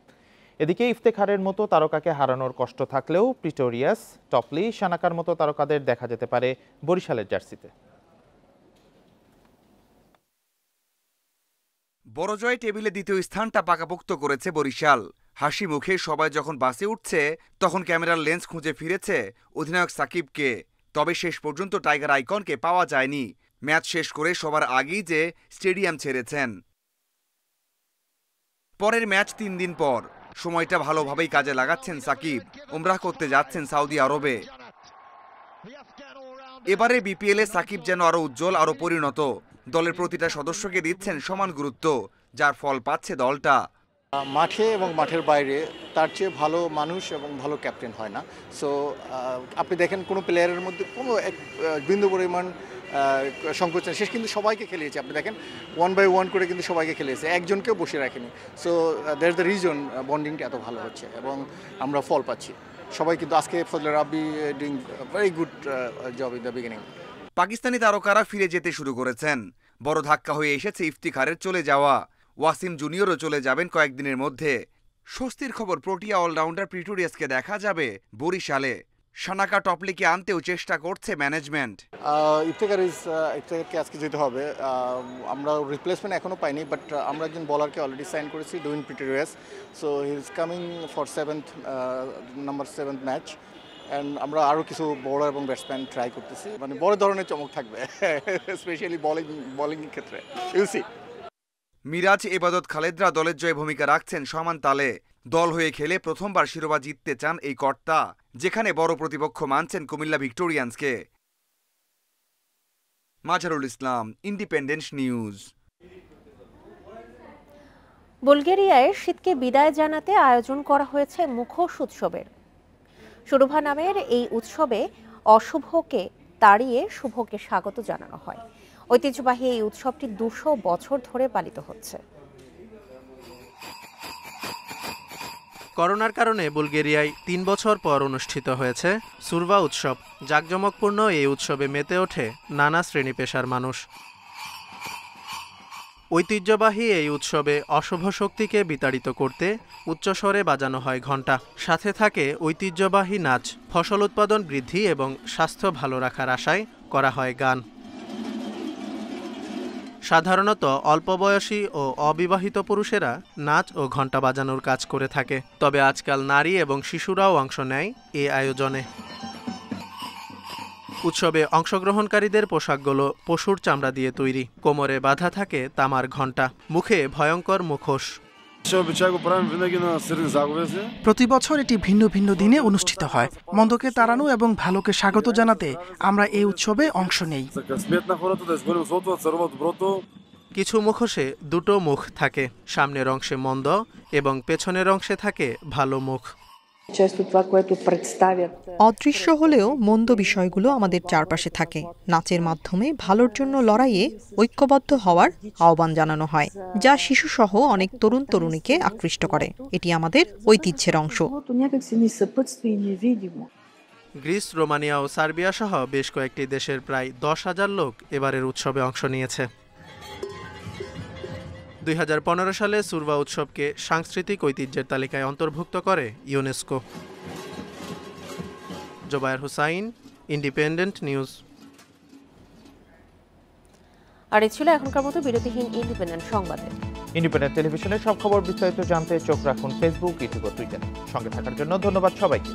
এদিকে ইফতেখারের মতো তারকাকে হারানোর কষ্ট থাকলেও প্রিটোরিয়াস, টপলি, শানাকার মতো তারকাদের দেখা যেতে পারে বরিশালের জার্সিতে। বড় জয় টেবিলে দ্বিতীয় স্থানটা পাকাপোক্ত করেছে বরিশাল। হাসি মুখে সবাই যখন বাসে উঠছে, তখন ক্যামেরার লেন্স খুঁজে ফিরেছে অধিনায়ক সাকিবকে। তবে শেষ পর্যন্ত টাইগার আইকনকে পাওয়া যায়নি। ম্যাচ শেষ করে সবার আগেই যে স্টেডিয়াম ছেড়েছেন। পরের ম্যাচ 3 দিন পর। সময়টা ভালোভাবেই কাজে লাগাচ্ছেন সাকিব। উমরাহ করতে যাচ্ছেন সৌদি আরবে। এবারে বিপিএলে সাকিব যেন আরো উজ্জ্বল, আরো পরিণত। দলের প্রতিটা সদস্যকে দিচ্ছেন সমান গুরুত্ব, যার ফল পাচ্ছে দলটা। মাঠে এবং মাঠের বাইরে তার চেয়ে ভালো মানুষ এবং ভালো ক্যাপ্টেন হয় না। সো আপনি দেখেন কোনো প্লেয়ারের মধ্যে কোনো এক বিন্দু পরিমাণ সংকোচ নেই। শেষ কিন্তু সবাইকে খেলিয়েছে। আপনি দেখেন 1 by 1 করে কিন্তু সবাইকে খেলিয়েছে, একজনকেও বসে রাখেনি। So that is the reason বন্ডিংটা এত ভালো হচ্ছে এবং আমরা ফল পাচ্ছি। সবাই কিন্তু আজকে Fazle Rabbi doing very good job in the beginning. Pakistani তারকারা ফিরে যেতে শুরু করেছেন। বড় ধাক্কা হয়ে এসেছে ইফতিখারের চলে যাওয়া। ওয়াসিম জুনিয়রও চলে যাবেন কয়েকদিনের মধ্যে। স্বস্তির খবর, প্রোটিয়া অলরাউন্ডার প্রিটোরিয়াসকে দেখা যাবে বরিশালে। শানাকা, টপলিকে আনতেও চেষ্টা করছে ম্যানেজমেন্ট। ইফতেখারকে আজকে যেতে হবে। আমরা রিপ্লেসমেন্ট এখনো পাইনি, বাট আমরা একজন বলারকে অলরেডি সাইন করেছি, ডুইন Pretorius. So he is coming for number 7th match. And আমরা আরও কিছু বড় এবং ব্যাটসম্যান ট্রাই করতেছি। মানে বড় ধরনের চমক থাকবে, স্পেশালি বোলিং ক্ষেত্রে। You see. মিরাজ, এবাদত খালেদরা দলের জয়ে ভূমিকা রাখছেন সমান তালে। দল হয়ে খেলে প্রথমবার শিরোপা জিততে চান এই কর্তা, যেখানে বড় প্রতিপক্ষ মানছেন কুমিল্লা ভিক্টোরিয়ান্সকে। মাঝারুল ইসলাম, ইন্ডিপেন্ডেন্ট নিউজ। বুলগেরিয়ায় শীতকে বিদায় জানাতে আয়োজন করা হয়েছে মুখোশ উৎসবের। শুরুভা নামের এই উৎসবে অশুভকে তাড়িয়ে শুভকে স্বাগত জানানো হয়। ঐতিহ্যবাহী এই উৎসবটি 200 বছর ধরে পালিত হচ্ছে। করোনার কারণে বুলগেরিয়ায় 3 বছর পর অনুষ্ঠিত হয়েছে সুরবা উৎসব। জাঁকজমকপূর্ণ এই উৎসবে মেতে ওঠে নানা শ্রেণী পেশার মানুষ। ঐতিহ্যবাহী এই উৎসবে অশুভ শক্তিকে বিতাড়িত করতে উচ্চস্বরে বাজানো হয় ঘণ্টা, সাথে থাকে ঐতিহ্যবাহী নাচ। ফসল উৎপাদন বৃদ্ধি এবং স্বাস্থ্য ভালো রাখার আশায় করা হয় গান। সাধারণত অল্প বয়সী ও অবিবাহিত পুরুষেরা নাচ ও ঘণ্টা বাজানোর কাজ করে থাকে, তবে আজকাল নারী এবং শিশুরাও অংশ নেয় এই আয়োজনে। উৎসবে অংশগ্রহণকারীদের পোশাকগুলো পশুর চামড়া দিয়ে তৈরি, কোমরে বাঁধা থাকে তামার ঘণ্টা, মুখে ভয়ঙ্কর মুখোশ। প্রতি বছর এটি ভিন্ন ভিন্ন দিনে অনুষ্ঠিত হয়। মন্দকে তাড়ানো এবং ভালোকে স্বাগত জানাতে আমরা এই উৎসবে অংশ নেই। কিছু মুখোশে দুটো মুখ থাকে, সামনের অংশে মন্দ এবং পেছনের অংশে থাকে ভালো মুখ। অদৃশ্য হলেও মন্দ বিষয়গুলো আমাদের চারপাশে থাকে। নাচের মাধ্যমে ভালোর জন্য লড়াইয়ে ঐক্যবদ্ধ হওয়ার আহ্বান জানানো হয়, যা শিশুসহ অনেক তরুণ তরুণীকে আকৃষ্ট করে। এটি আমাদের ঐতিহ্যের অংশ। গ্রিস, রোমানিয়া ও সার্বিয়া সহ বেশ কয়েকটি দেশের প্রায় 10,000 লোক এবারের উৎসবে অংশ নিয়েছে। 2015 সালে সুরবা উৎসবকে সাংস্কৃতিক ঐতিহ্যের তালিকায় অন্তর্ভুক্ত করে UNESCO. Zobayer Hussain, independent news. আর এই ছিল এখনকার মতো বিরতিহীন ইন্ডিপেন্ডেন্ট সংবাদে। ইন্ডিপেন্ডেন্ট টেলিভিশনের সব খবর বিস্তারিত জানতে চোখ রাখুন ফেসবুক, ইউটিউব ও টুইটারে। সঙ্গে থাকার জন্য ধন্যবাদ সবাইকে।